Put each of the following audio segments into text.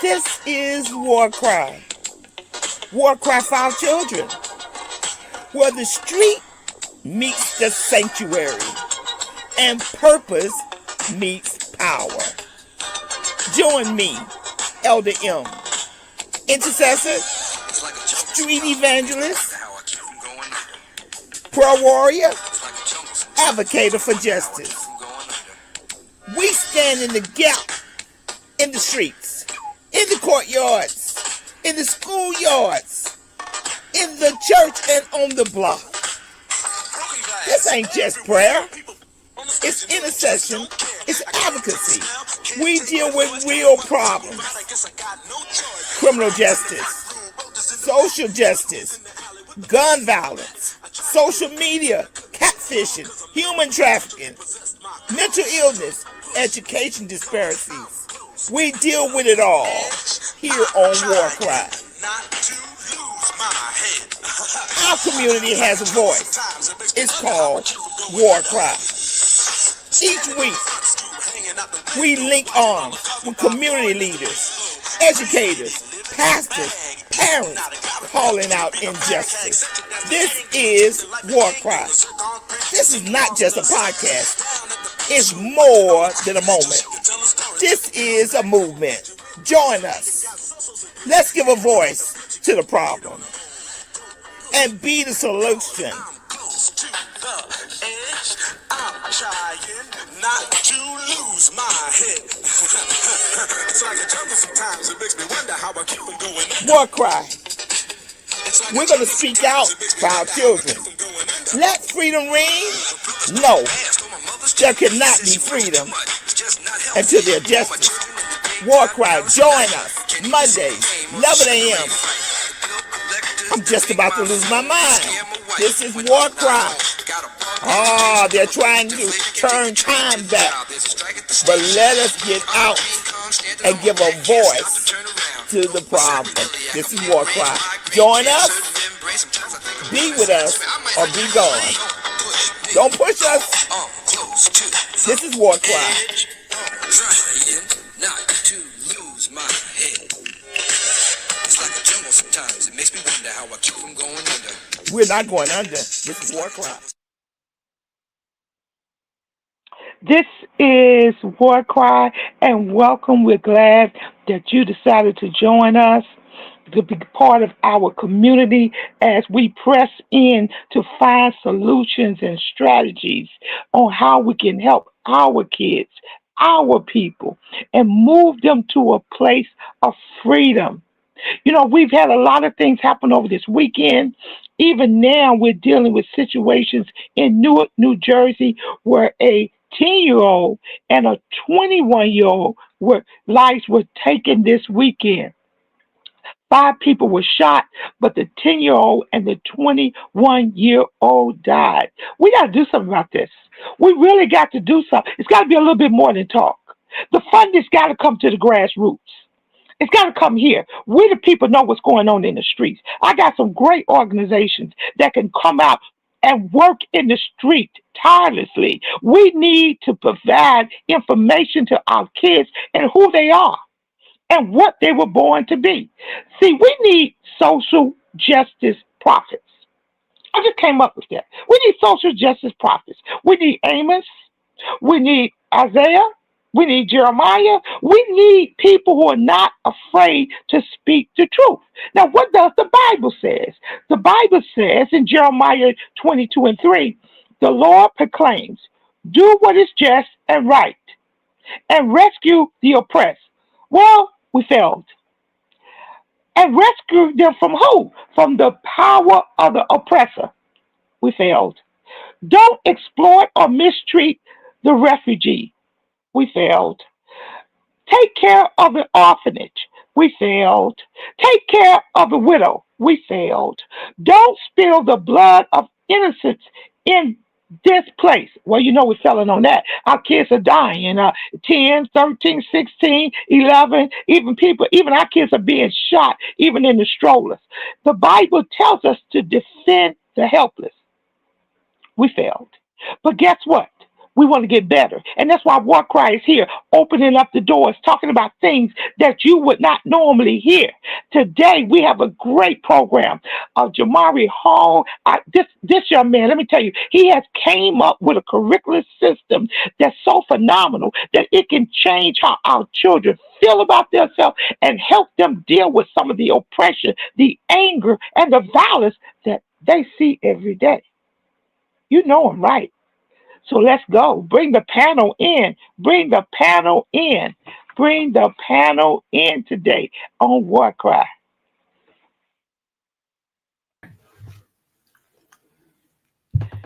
This is WarCry. WarCry for Our Children, where the street meets the sanctuary and purpose meets power. Join me, Elder M, intercessor, street evangelist, prayer warrior, advocator for justice. We stand in the gap in the streets, in the courtyards, in the schoolyards, in the church and on the block. This ain't just prayer. It's intercession. It's advocacy. We deal with real problems. Criminal justice, social justice, gun violence, social media, catfishing, human trafficking, mental illness, education disparities. We deal with it all here on WarCry. Our community has a voice. It's called WarCry. Each week, we link arms with community leaders, educators, pastors, parents calling out injustice. This is WarCry. This is not just a podcast. It's more than a moment. This is a movement. Join us. Let's give a voice to the problem and be the solution. I'm trying not to lose my head. It's like a jungle sometimes. It makes me wonder how I keep on going. WarCry. We're going to speak out for our children. Let freedom ring? No. There cannot be freedom until there's justice. WarCry, join us Mondays, 11 a.m. I'm just about to lose my mind. This is WarCry. They're trying to turn time back. But let us get out and give a voice to the problem. This is WarCry. Join us, be with us, or be gone. Don't push us. This is WarCry. Trying not to lose my head. It's like a jungle sometimes. It makes me wonder how I keep from going under. We're not going under. This is WarCry. This is WarCry, and welcome. We're glad that you decided to join us to be part of our community as we press in to find solutions and strategies on how we can help our kids, our people, and move them to a place of freedom. You know, we've had a lot of things happen over this weekend. Even now, we're dealing with situations in Newark, New Jersey, where a 10-year-old and a 21-year-old lives were taken this weekend. 5 people were shot, but the 10-year-old and the 21-year-old died. We got to do something about this. We really got to do something. It's got to be a little bit more than talk. The funding's got to come to the grassroots. It's got to come here. We the people know what's going on in the streets. I got some great organizations that can come out and work in the street tirelessly. We need to provide information to our kids and who they are and what they were born to be. See, we need social justice prophets. I just came up with that. We need social justice prophets. We need Amos. We need Isaiah. We need Jeremiah. We need people who are not afraid to speak the truth. Now, what does the Bible say? The Bible says in Jeremiah 22:3, the Lord proclaims, do what is just and right, and rescue the oppressed. Well, we failed. And rescue them from who? From the power of the oppressor. We failed. Don't exploit or mistreat the refugee. We failed. Take care of the orphanage. We failed. Take care of the widow. We failed. Don't spill the blood of innocents in this place. Well, you know we're failing on that. Our kids are dying. 10, 13, 16, 11, even our kids are being shot, even in the strollers. The Bible tells us to defend the helpless. We failed. But guess what? We want to get better. And that's why WarCry is here, opening up the doors, talking about things that you would not normally hear. Today, we have a great program. Jabari Hall, this young man, let me tell you, he has came up with a curriculum system that's so phenomenal that it can change how our children feel about themselves and help them deal with some of the oppression, the anger, and the violence that they see every day. You know them, right? So let's go. Bring the panel in. Bring the panel in. Bring the panel in today on WarCry.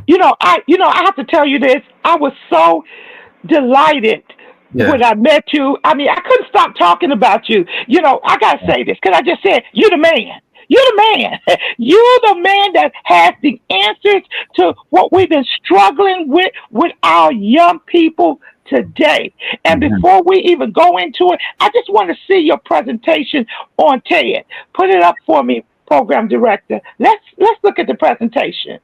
I have to tell you this. I was so delighted when I met you. I mean, I couldn't stop talking about you. I gotta say this because I just said you're the man. You're the man. You're the man that has the answers to what we've been struggling with our young people today. And before we even go into it, I just want to see your presentation on TED. Put it up for me, program director. Let's look at the presentation.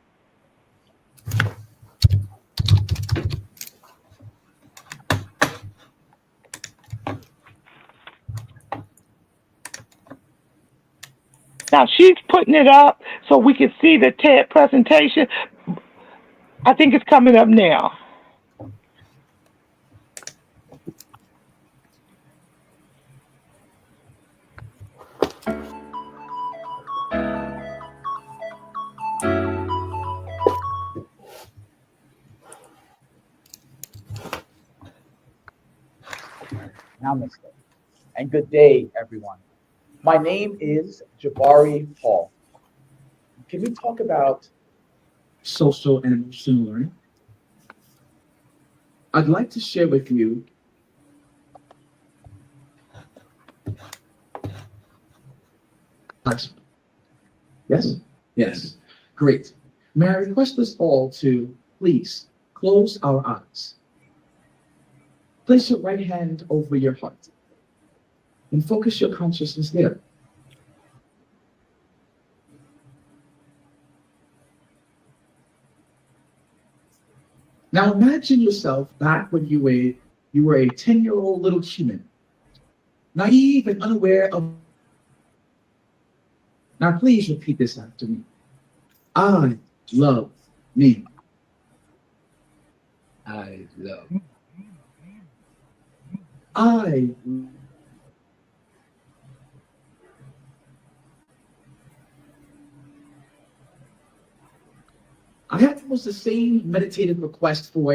Now she's putting it up so we can see the TED presentation. I think it's coming up now. Namaste, and good day, everyone. My name is Jabari Hall. Can we talk about social and emotional learning? I'd like to share with you Yes? Yes. Great. May I request us all to please close our eyes. Place your right hand over your heart and focus your consciousness there. Now imagine yourself back when you were a 10-year-old little human, naive and unaware of. Now please repeat this after me. I love me. I love. I had almost the same meditative request for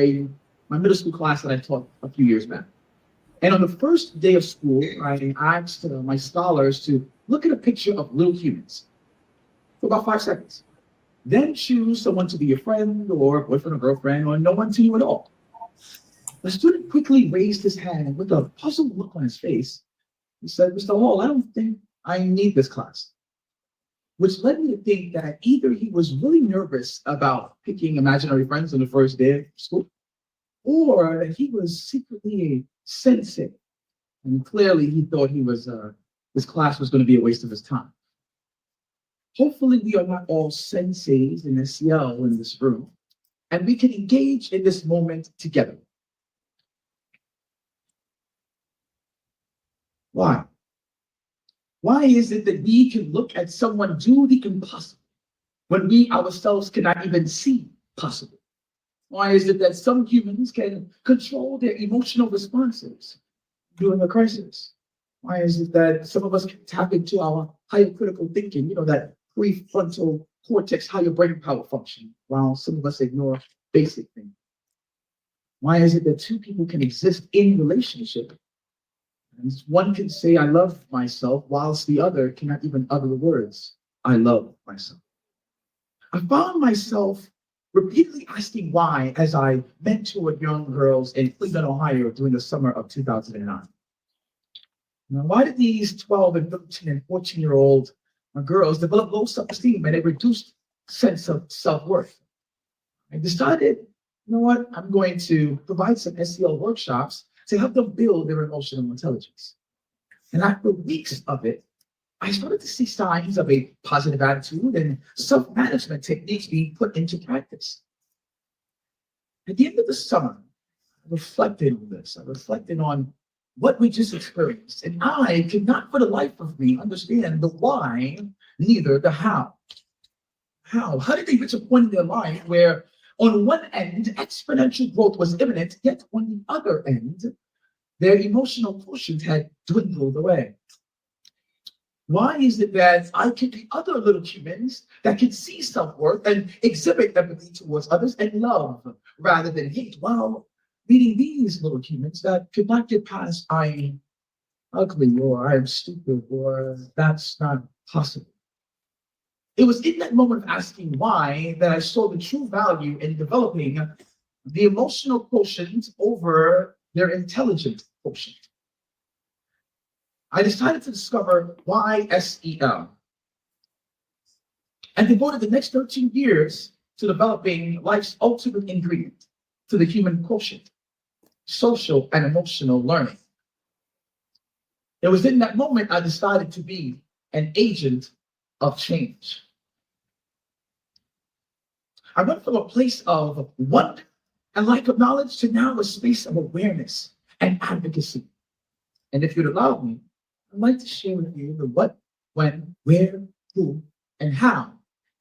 my middle school class that I taught a few years back. And on the first day of school, I asked my scholars to look at a picture of little humans for about 5 seconds. Then choose someone to be your friend or boyfriend or girlfriend or no one to you at all. The student quickly raised his hand with a puzzled look on his face. He said, Mr. Hall, I don't think I need this class. Which led me to think that either he was really nervous about picking imaginary friends on the first day of school, or that he was secretly a sensei. And clearly he thought this class was going to be a waste of his time. Hopefully we are not all senseis in SEL in this room, and we can engage in this moment together. Why? Why is it that we can look at someone do the impossible when we ourselves cannot even see possible? Why is it that some humans can control their emotional responses during a crisis? Why is it that some of us can tap into our higher critical thinking, that prefrontal cortex, higher brain power function, while some of us ignore basic things? Why is it that two people can exist in relationship and one can say, I love myself, whilst the other cannot even utter the words, I love myself? I found myself repeatedly asking why as I mentored young girls in Cleveland, Ohio during the summer of 2009. Now, why did these 12 and 13 and 14-year-old girls develop low self-esteem and a reduced sense of self-worth? I decided, I'm going to provide some SEL workshops to help them build their emotional intelligence. And after weeks of it, I started to see signs of a positive attitude and self-management techniques being put into practice. At the end of the summer, reflected on this. I reflected on what we just experienced. And I could not for the life of me understand the why, neither the how. How did they reach a point in their life where on one end, exponential growth was imminent, yet on the other end, their emotional quotient had dwindled away? Why is it that I can be other little humans that can see self-worth and exhibit empathy towards others and love rather than hate, while meeting these little humans that could not get past I'm ugly or I'm stupid or that's not possible? It was in that moment of asking why that I saw the true value in developing the emotional quotient over their intelligent quotient. I decided to discover why SEL and devoted the next 13 years to developing life's ultimate ingredient to the human quotient, social and emotional learning. It was in that moment I decided to be an agent of change. I went from a place of wonder and lack of knowledge to now a space of awareness and advocacy. And if you'd allow me, I'd like to share with you the what, when, where, who, and how,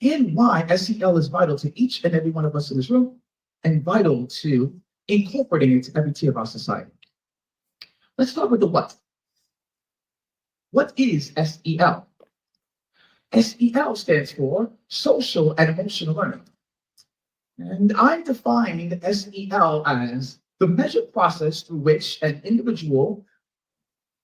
and why SEL is vital to each and every one of us in this room, and vital to incorporating it into every tier of our society. Let's start with the what. What is SEL? SEL stands for Social and Emotional Learning. And I defined SEL as the measured process through which an individual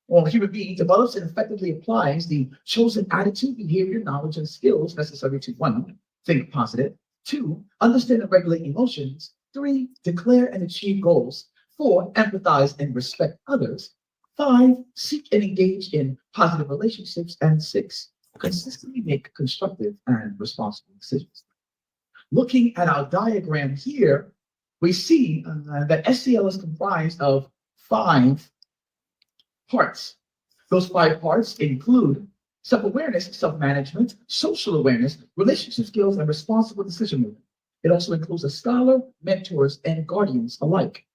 or human being develops and effectively applies the chosen attitude, behavior, knowledge, and skills necessary to 1, think positive, 2, understand and regulate emotions, 3, declare and achieve goals, 4, empathize and respect others, 5, seek and engage in positive relationships, and 6, consistently make constructive and responsible decisions. Looking at our diagram here, we see that SEL is comprised of 5 parts. Those 5 parts include self-awareness, self-management, social awareness, relationship skills, and responsible decision making. It also includes a scholar, mentors, and guardians alike.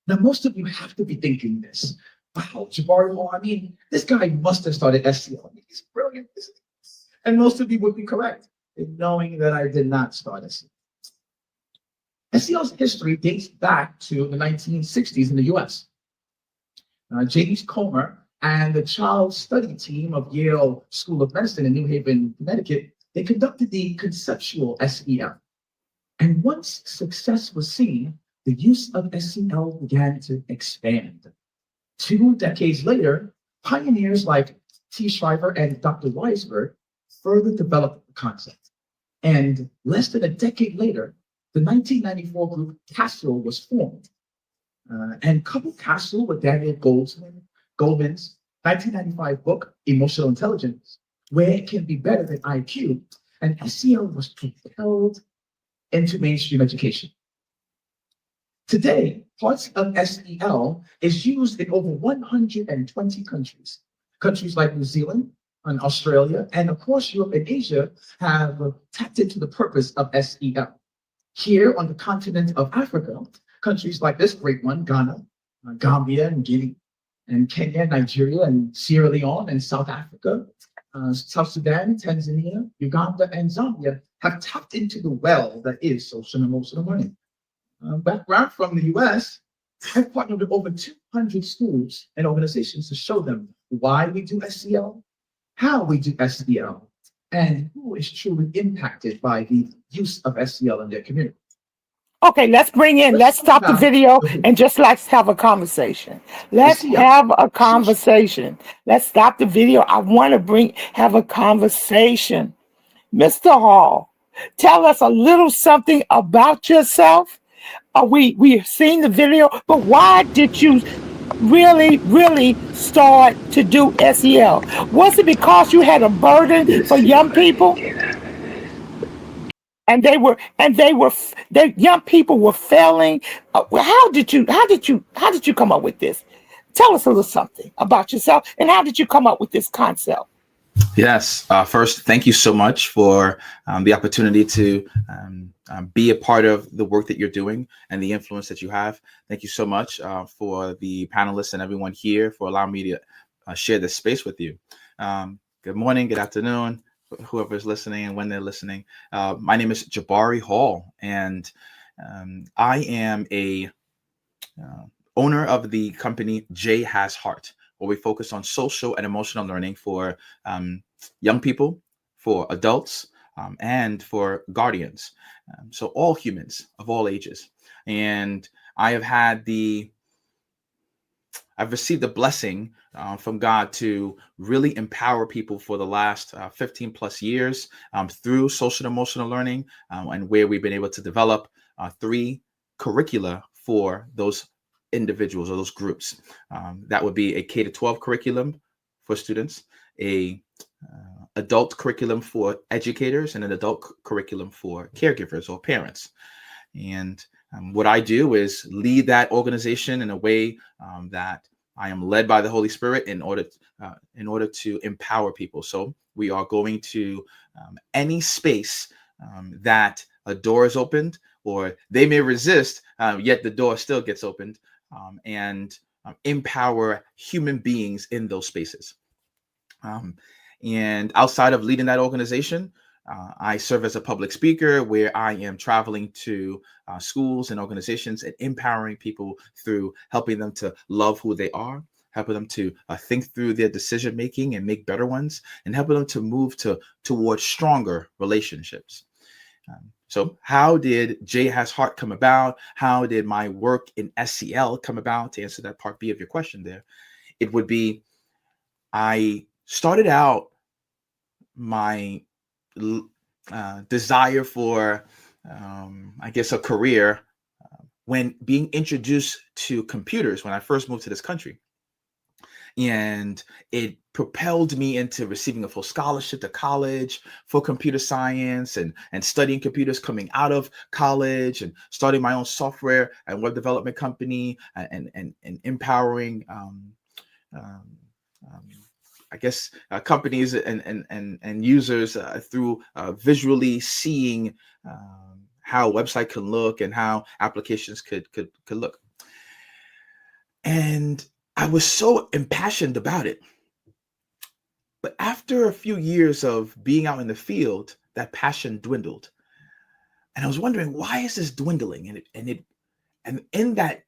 Now, most of you have to be thinking this. Wow, Jabari Hall, I mean, this guy must have started SEL. He's brilliant. And most of you would be correct in knowing that I did not start SEL. SEL's history dates back to the 1960s in the US. James Comer and the child study team of Yale School of Medicine in New Haven, Connecticut, they conducted the conceptual SEL. And once success was seen, the use of SEL began to expand. 2 decades later, pioneers like T. Shriver and Dr. Weisberg further developed the concept. And less than a decade later, the 1994 group CASEL was formed. And couple CASEL with Daniel Goleman's 1995 book, Emotional Intelligence, Where It Can Be Better Than IQ, and SEL was propelled into mainstream education. Today, parts of SEL is used in over 120 countries. Countries like New Zealand and Australia and across Europe and Asia have tapped into the purpose of SEL. Here on the continent of Africa, countries like this great one, Ghana, Gambia, and Guinea, and Kenya, Nigeria, and Sierra Leone, and South Africa, South Sudan, Tanzania, Uganda, and Zambia have tapped into the well that is social and emotional learning. Background from the US, I've partnered with over 200 schools and organizations to show them why we do SEL, how we do SEL, and who is truly impacted by the use of SEL in their community. Okay, let's stop the video and just let's have a conversation. Let's have a conversation. Let's stop the video. I want to have a conversation. Mr. Hall, tell us a little something about yourself. We've seen the video, but why did you really start to do SEL? Was it because you had a burden for young people? And the young people were failing. How did you come up with this? Tell us a little something about yourself and how did you come up with this concept? Yes. First, thank you so much for the opportunity to be a part of the work that you're doing and the influence that you have. Thank you so much for the panelists and everyone here for allowing me to share this space with you. Good morning, good afternoon, whoever's listening and when they're listening. My name is Jabari Hall, and I am a owner of the company J.Has.Heart, where we focus on social and emotional learning for young people, for adults, and for guardians. So all humans of all ages. And I have I've received the blessing from God to really empower people for the last 15 plus years through social and emotional learning, and where we've been able to develop 3 curricula for those individuals or those groups. That would be a K-12 curriculum for students, a adult curriculum for educators, and an adult curriculum for caregivers or parents. And what I do is lead that organization in a way that I am led by the Holy Spirit in order to empower people. So we are going to any space that a door is opened, or they may resist, yet the door still gets opened, and empower human beings in those spaces. And outside of leading that organization, I serve as a public speaker where I am traveling to schools and organizations and empowering people through helping them to love who they are, helping them to think through their decision making and make better ones, and helping them to move towards stronger relationships. So how did J.Has.Heart come about? How did my work in SEL come about? To answer that part B of your question there, it would be, I started out my desire for, I guess, a career when being introduced to computers when I first moved to this country. And it propelled me into receiving a full scholarship to college for computer science, and studying computers coming out of college, and starting my own software and web development company, and empowering I guess companies and users through visually seeing how a website can look and how applications could look. And I was so impassioned about it. But after a few years of being out in the field, that passion dwindled. And I was wondering, why is this dwindling? And in that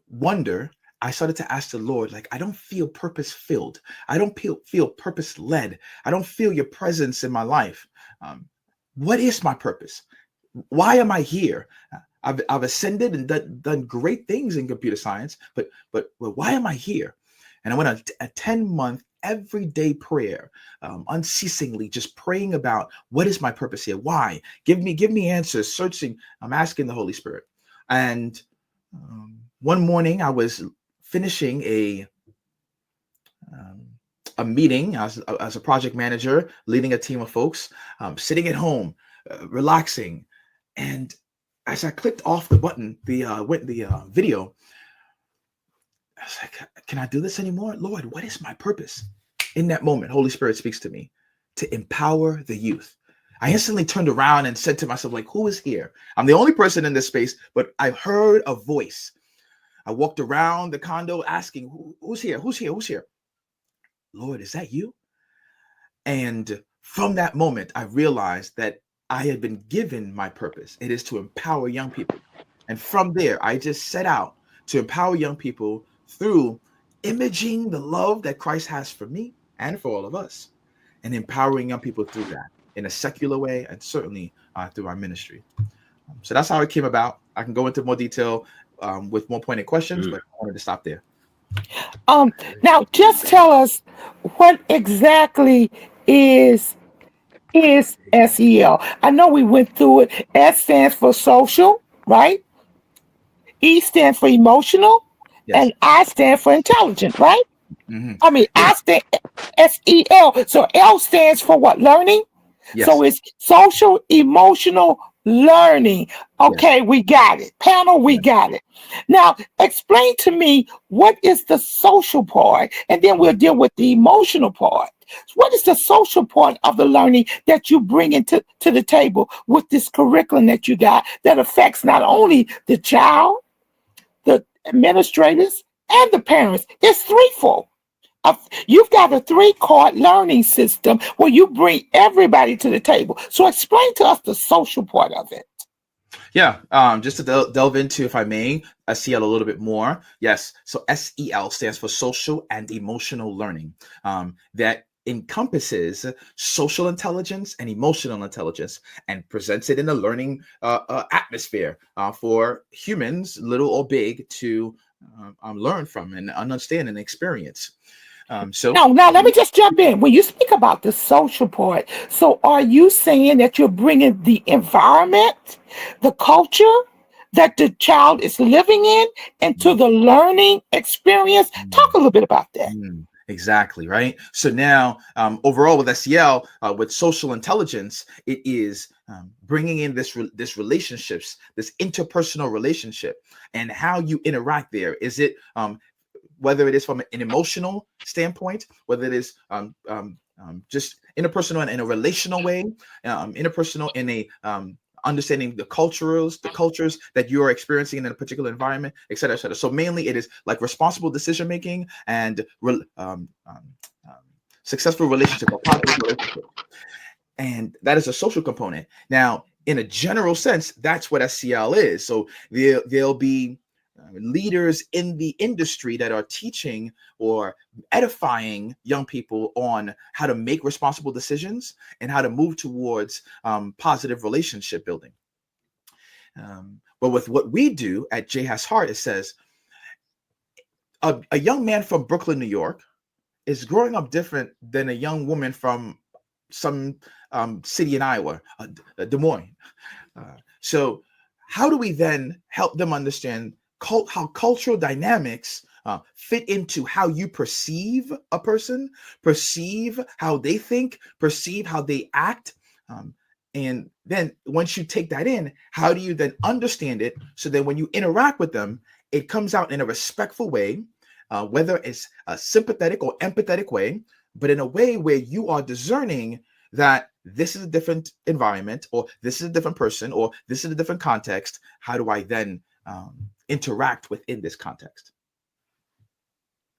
wonder, I started to ask the Lord, like, I don't feel purpose filled. I don't feel purpose led. I don't feel your presence in my life. What is my purpose? Why am I here? I've ascended and done great things in computer science, but why am I here? And I went on a 10-month everyday prayer, unceasingly just praying about, what is my purpose here? Why? Give me answers, searching. I'm asking the Holy Spirit. And one morning I was finishing a meeting as a project manager, leading a team of folks, sitting at home, relaxing. And as I clicked off the button, the video, I was like, can I do this anymore? Lord, what is my purpose? In that moment, Holy Spirit speaks to me to empower the youth. I instantly turned around and said to myself, like, who is here? I'm the only person in this space, but I heard a voice. I walked around the condo asking, who's here? Who's here? Who's here? Lord, is that you? And from that moment, I realized that I had been given my purpose. It is to empower young people. And from there, I just set out to empower young people through imaging the love that Christ has for me and for all of us, and empowering young people through that in a secular way, and certainly through our ministry. So that's how it came about. I can go into more detail with more pointed questions, but I wanted to stop there. Now, just tell us, what exactly is SEL? I know we went through it. S stands for social, right? E stands for emotional, Yes. and I stand for intelligent, right? Mm-hmm. I mean, I stand SEL. So L stands for what? Learning. Yes. So it's social, emotional, learning. Okay, Yes. we got it. Panel, we Yes. got it. Now, explain to me, what is the social part, and then we'll deal with the emotional part. What is the social part of the learning that you bring into to the table with this curriculum that you got that affects not only the child, the administrators, and the parents? It's threefold. You've got a three-part learning system where you bring everybody to the table. So explain to us the social part of it. Yeah, just to delve into, if I may, SEL a little bit more. Yes, so SEL stands for social and emotional learning. That encompasses social intelligence and emotional intelligence and presents it in a learning atmosphere for humans, little or big, to learn from and understand and experience. Now, let me just jump in. When you speak about the social part, so are you saying that you're bringing the environment, the culture that the child is living in into the learning experience? Talk a little bit about that. Exactly, right? So now, overall with SEL, with social intelligence, it is bringing in this relationships, this interpersonal relationship, and how you interact there. Is it whether it is from an emotional standpoint, whether it is just interpersonal in a relational way, interpersonal in a understanding the cultures that you are experiencing in a particular environment, et cetera, et cetera. So mainly it is like responsible decision making and successful relationship or positive relationship. And that is a social component. Now, in a general sense, that's what SEL is. So there'll be leaders in the industry that are teaching or edifying young people on how to make responsible decisions and how to move towards positive relationship building. But with what we do at J.Has.Heart, it says a young man from Brooklyn, New York is growing up different than a young woman from some city in Iowa, Des Moines. So how do we then help them understand how cultural dynamics fit into how you perceive a person, perceive how they think, perceive how they act? And then once you take that in, how do you then understand it so that when you interact with them, it comes out in a respectful way, whether it's a sympathetic or empathetic way, but in a way where you are discerning that this is a different environment, or this is a different person, or this is a different context. How do I then interact within this context?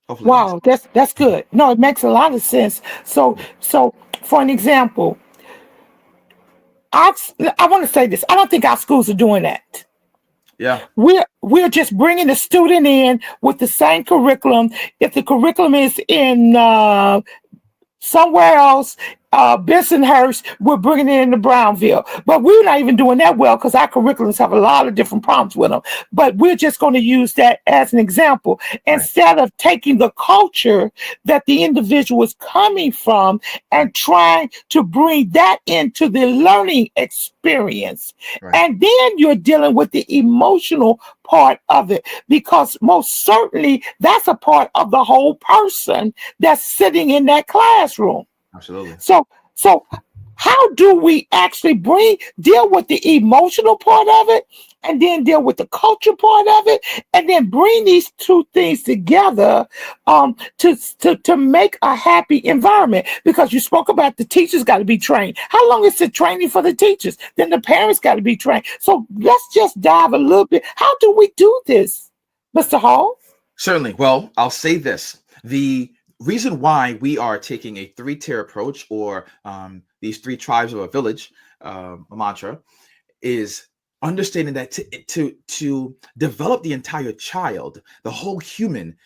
Hopefully wow, that's good. No, it makes a lot of sense. So for an example, I want to say this. I don't think our schools are doing that. Yeah, we're just bringing the student in with the same curriculum. If the curriculum is in somewhere else, Bensonhurst, we're bringing it into Brownville. But we're not even doing that well because our curriculums have a lot of different problems with them. But we're just going to use that as an example. Right. Instead of taking the culture that the individual is coming from and trying to bring that into the learning experience. Right. And then you're dealing with the emotional part of it, because most certainly that's a part of the whole person that's sitting in that classroom. Absolutely. So how do we actually deal with the emotional part of it, and then deal with the culture part of it, and then bring these two things together to make a happy environment? Because you spoke about the teachers got to be trained. How long is the training for the teachers? Then the parents got to be trained. So let's just dive a little bit. How do we do this, Mr. Hall? Certainly. Well, I'll say this. The reason why we are taking a 3-tier approach, or these 3 tribes of a village, a mantra, is understanding that to develop the entire child, the whole human,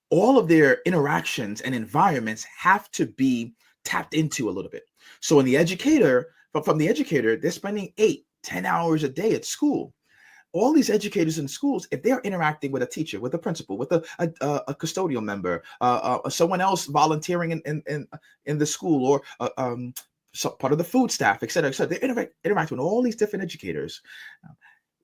all of their interactions and environments have to be tapped into a little bit. So in the educator, from the educator, they're spending 8-10 hours a day at school. All these educators in schools, if they're interacting with a teacher, with a principal, with a custodial member, someone else volunteering in the school, or part of the food staff, et cetera, they're interacting with all these different educators.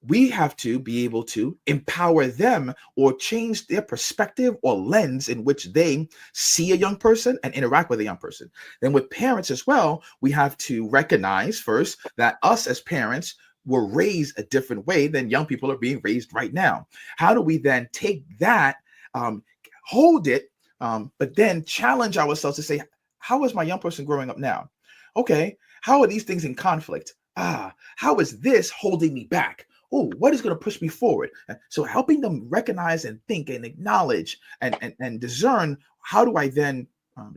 We have to be able to empower them or change their perspective or lens in which they see a young person and interact with a young person. Then with parents as well, we have to recognize first that us as parents were raised a different way than young people are being raised right now. How do we then take that, hold it, but then challenge ourselves to say, how is my young person growing up now? Okay, how are these things in conflict? How is this holding me back? Oh, what is going to push me forward? So helping them recognize and think and acknowledge and discern, how do I then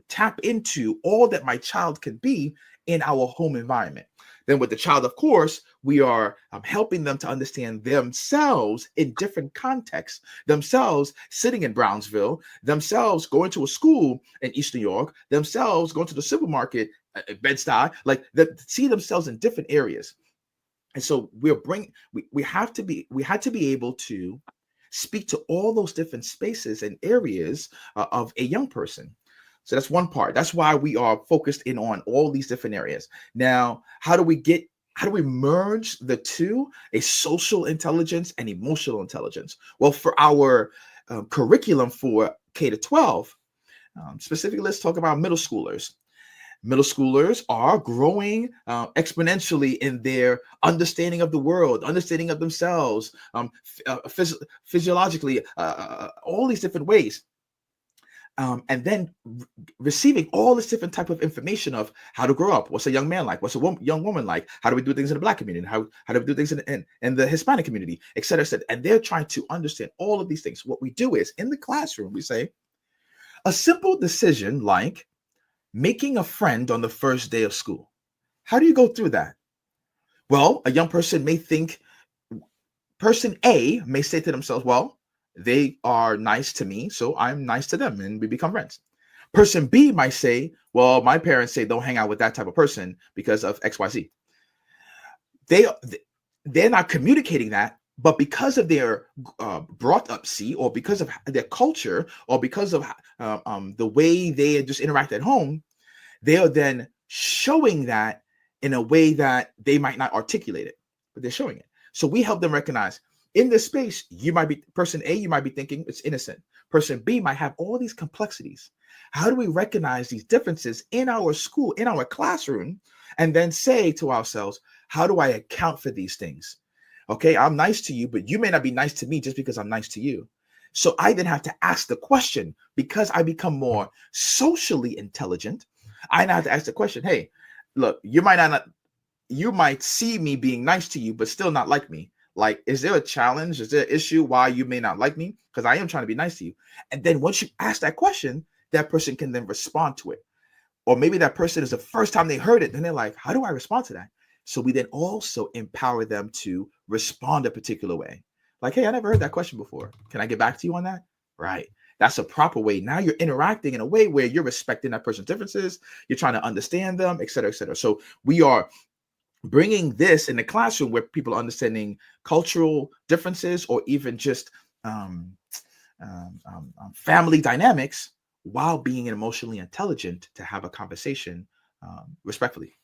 tap into all that my child can be in our home environment? Then with the child, of course, we are helping them to understand themselves in different contexts, themselves sitting in Brownsville, themselves going to a school in East New York, themselves going to the supermarket at Bed-Stuy, like see themselves in different areas. And so we had to be able to speak to all those different spaces and areas of a young person. So that's one part. That's why we are focused in on all these different areas. Now, how do we merge the two, a social intelligence and emotional intelligence? Well, for our curriculum for K to 12, specifically, let's talk about middle schoolers. Middle schoolers are growing exponentially in their understanding of the world, understanding of themselves, physiologically, all these different ways. And then receiving all this different type of information of how to grow up. What's a young man like? What's a young woman like? How do we do things in the Black community? How do we do things in the Hispanic community, et cetera, et cetera. And they're trying to understand all of these things. What we do is in the classroom, we say a simple decision like making a friend on the first day of school. How do you go through that? Well, a young person may think, person A may say to themselves, well, they are nice to me, so I'm nice to them, and we become friends. Person B might say, well, my parents say don't hang out with that type of person because of XYZ. They're not communicating that, but because of their brought up or because of their culture, or because of the way they just interact at home, they are then showing that in a way that they might not articulate it, but they're showing it. So we help them recognize in this space, you might be person A, you might be thinking it's innocent. Person B might have all these complexities. How do we recognize these differences in our school, in our classroom, and then say to ourselves, how do I account for these things? Okay, I'm nice to you, but you may not be nice to me just because I'm nice to you. So I then have to ask the question, because I become more socially intelligent, I now have to ask the question, hey, look, you might see me being nice to you, but still not like me. Like, is there a challenge? Is there an issue why you may not like me? Because I am trying to be nice to you. And then once you ask that question, that person can then respond to it. Or maybe that person is the first time they heard it, then they're like, how do I respond to that? So we then also empower them to respond a particular way. Like, hey, I never heard that question before. Can I get back to you on that? Right. That's a proper way. Now you're interacting in a way where you're respecting that person's differences. You're trying to understand them, et cetera, et cetera. So we are bringing this in the classroom where people are understanding cultural differences, or even just family dynamics, while being emotionally intelligent to have a conversation respectfully.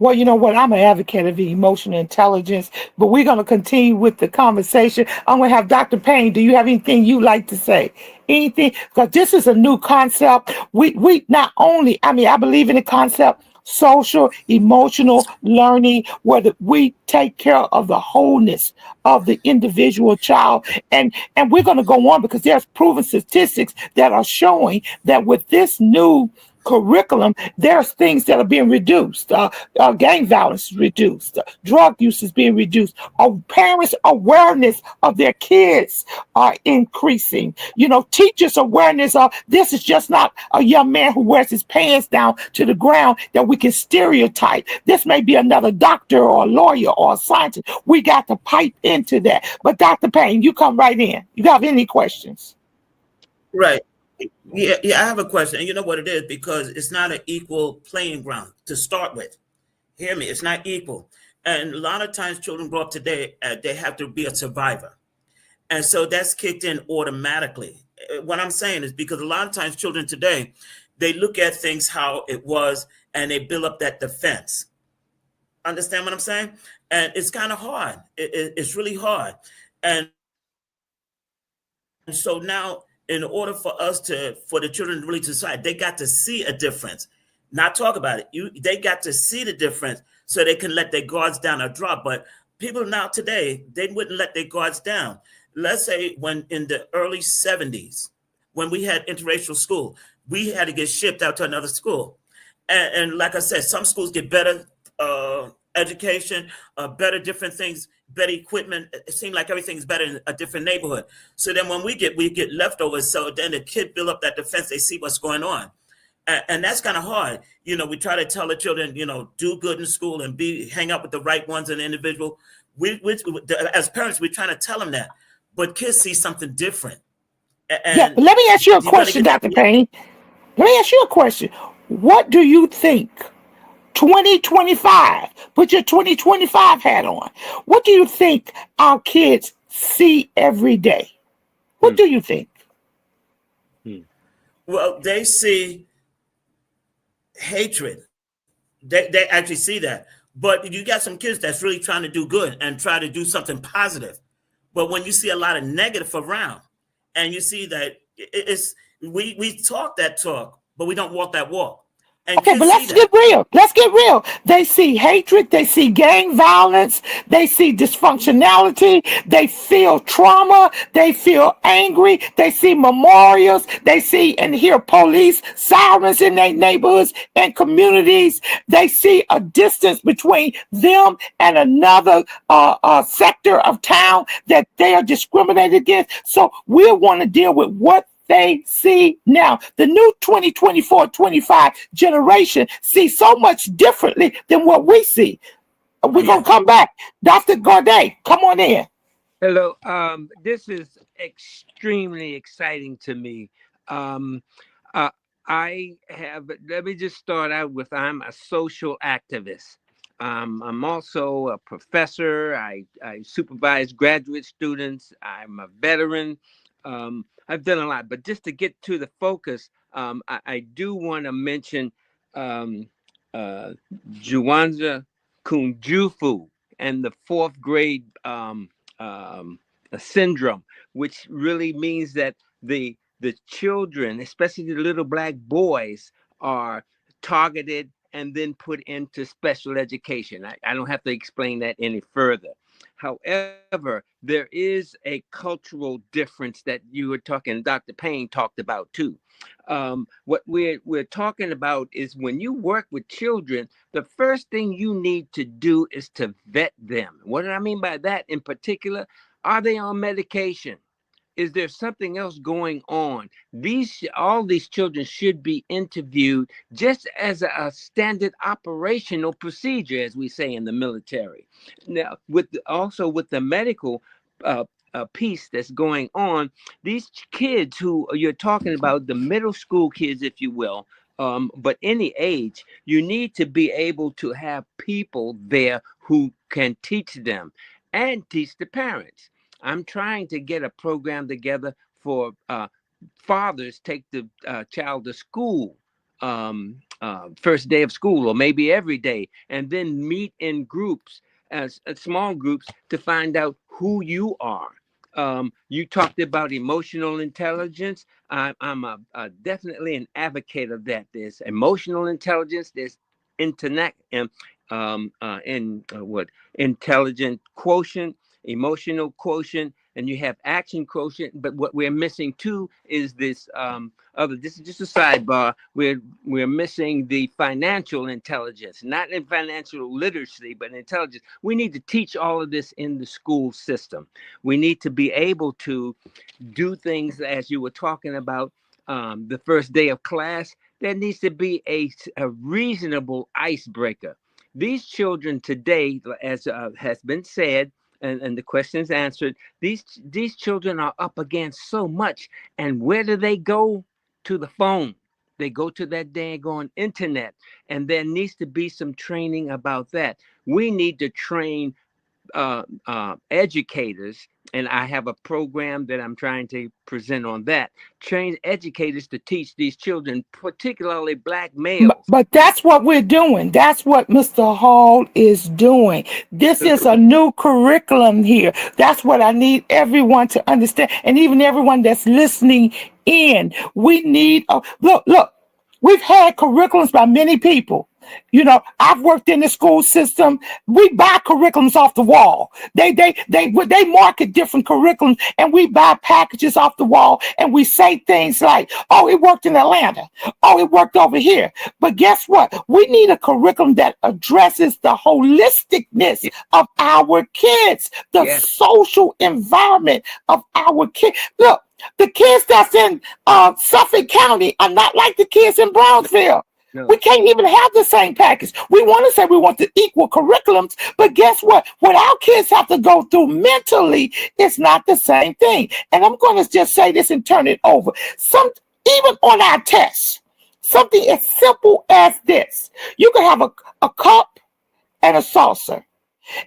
Well, you know what? I'm an advocate of emotional intelligence, but we're going to continue with the conversation. I'm going to have Dr. Payne. Do you have anything you'd like to say? Anything? Because this is a new concept. We not only, I believe in the concept, social, emotional learning, where we take care of the wholeness of the individual child. And we're going to go on because there's proven statistics that are showing that with this new curriculum, there's things that are being reduced. Gang violence is reduced. Drug use is being reduced. Parents' awareness of their kids are increasing. Teachers' awareness of this is just not a young man who wears his pants down to the ground that we can stereotype. This may be another doctor or a lawyer or a scientist. We got to pipe into that. But Dr. Payne, you come right in. You have any questions? Right. Yeah, I have a question. And you know what it is? Because it's not an equal playing ground to start with. Hear me, it's not equal. And a lot of times children grow up today, they have to be a survivor. And so that's kicked in automatically. What I'm saying is because a lot of times children today, they look at things how it was and they build up that defense. Understand what I'm saying? And it's kind of hard. It's really hard. And so now, in order for the children really to decide, they got to see a difference, not talk about it. They got to see the difference so they can let their guards down or drop. But people now today, they wouldn't let their guards down. Let's say when in the early 70s, when we had interracial school, we had to get shipped out to another school. And like I said, some schools get better education, better different things, better equipment. It seemed like everything's better in a different neighborhood. So then when we get leftovers, so then the kid build up that defense, they see what's going on. And that's kind of hard. We try to tell the children, do good in school and hang out with the right ones and individual. As parents, we're trying to tell them that, but kids see something different. Yeah, but let me ask you a question, Dr. Payne. Let me ask you a question. What do you think 2025, put your 2025 hat on. What do you think our kids see every day? What do you think? Well, they see hatred. They actually see that. But you got some kids that's really trying to do good and try to do something positive. But when you see a lot of negative around, and you see that we talk that talk, but we don't walk that walk. And okay, but let's get real. Let's get real. They see hatred. They see gang violence. They see dysfunctionality. They feel trauma. They feel angry. They see memorials. They see and hear police sirens in their neighborhoods and communities. They see a distance between them and another sector of town that they are discriminated against. So we want to deal with what they see now. The new 2024-25 generation see so much differently than what we see. We're going to come back. Dr. Gaudet, come on in. Hello. This is extremely exciting to me. Let me just start out with, I'm a social activist. I'm also a professor. I supervise graduate students. I'm a veteran. I've done a lot, but just to get to the focus, I do want to mention Juwanza Kunjufu and the fourth grade syndrome, which really means that the children, especially the little black boys, are targeted and then put into special education. I don't have to explain that any further. However, there is a cultural difference that you were talking, Dr. Payne talked about too. What we're talking about is when you work with children, the first thing you need to do is to vet them. What do I mean by that in particular? Are they on medication? Is there something else going on? All these children should be interviewed just as a standard operational procedure, as we say in the military. Now, with the medical piece that's going on, these kids who you're talking about, the middle school kids, if you will, but any age, you need to be able to have people there who can teach them and teach the parents. I'm trying to get a program together for fathers take the child to school, first day of school, or maybe every day, and then meet in groups, as small groups, to find out who you are. You talked about emotional intelligence. I'm definitely an advocate of that. There's emotional intelligence. There's intelligent quotient, emotional quotient, and you have action quotient. But what we're missing too is this this is just a sidebar. We're missing the financial intelligence, not in financial literacy, but intelligence. We need to teach all of this in the school system. We need to be able to do things as you were talking about, the first day of class. There needs to be a reasonable icebreaker. These children today, as has been said, and the questions answered, these children are up against so much. And where do they go? To the phone. They go to that daggone internet. And there needs to be some training about that. We need to train educators, and I have a program that I'm trying to present on that. Train educators to teach these children, particularly black males. But that's what we're doing. That's what Mr. Hall is doing. This is a new curriculum here. That's what I need everyone to understand, and even everyone that's listening in. We need look. We've had curriculums by many people. You know, I've worked in the school system. We buy curriculums off the wall. They market different curriculums, and we buy packages off the wall, and we say things like, "Oh, it worked in Atlanta. Oh, it worked over here." But guess what? We need a curriculum that addresses the holisticness of our kids, the Yes. social environment of our kids. Look, the kids that's in Suffolk County are not like the kids in Brownsville. No. We can't even have the same package. We want to say we want the equal curriculums, but guess what? What our kids have to go through mentally is not the same thing. And I'm going to just say this and turn it over. Even on our tests, something as simple as this. You can have a cup and a saucer.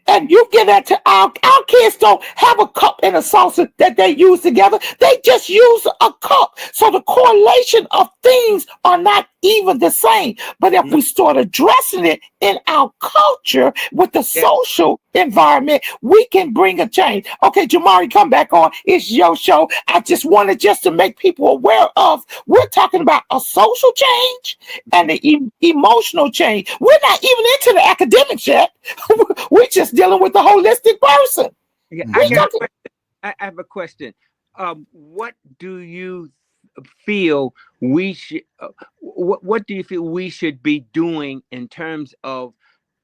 And you give that to our kids don't have a cup and a saucer that they use together. They just use a cup. So the correlation of things are not even the same. But if we start addressing it in our culture with the social environment, we can bring a change. Okay, Jabari, come back on. It's your show. I just wanted to make people aware of, we're talking about a social change and the emotional change. We're not even into the academics yet. We're just dealing with the holistic person. Yeah, I have a question. What do you feel we should? What do you feel we should be doing in terms of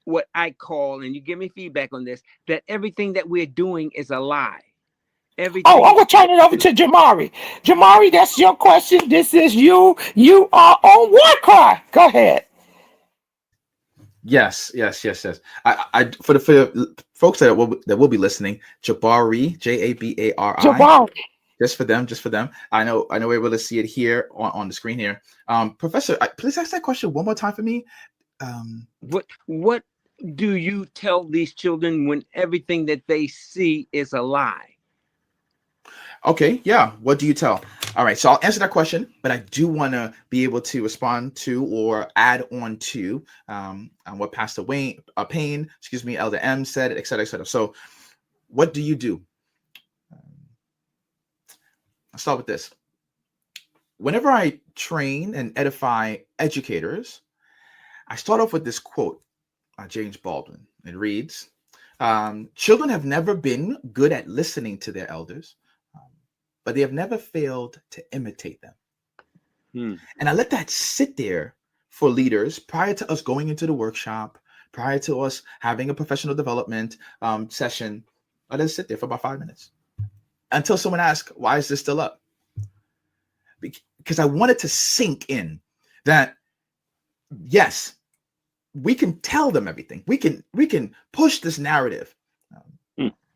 what I call, and you give me feedback on this, that everything that we're doing is a lie? Everything. Oh, I'm gonna turn it over to Jabari. Jabari, that's your question. This is you. You are on WarCry. Go ahead. Yes. I for the folks that will be listening, Jabari, Jabari, Jabari. just for them. I know we're able to see it here on the screen here. Professor, please ask that question one more time for me. What do you tell these children when everything that they see is a lie? Okay, yeah. What do you tell? All right, so I'll answer that question, but I do want to be able to respond to or add on to what Pastor Payne, Elder M said, et cetera, et cetera. So what do you do? I'll start with this. Whenever I train and edify educators, I start off with this quote by James Baldwin. It reads, children have never been good at listening to their elders, but they have never failed to imitate them. And I let that sit there for leaders prior to us going into the workshop, prior to us having a professional development session. I let it sit there for about 5 minutes until someone asks, why is this still up? Because I wanted to sink in that, yes, we can tell them everything. We can push this narrative,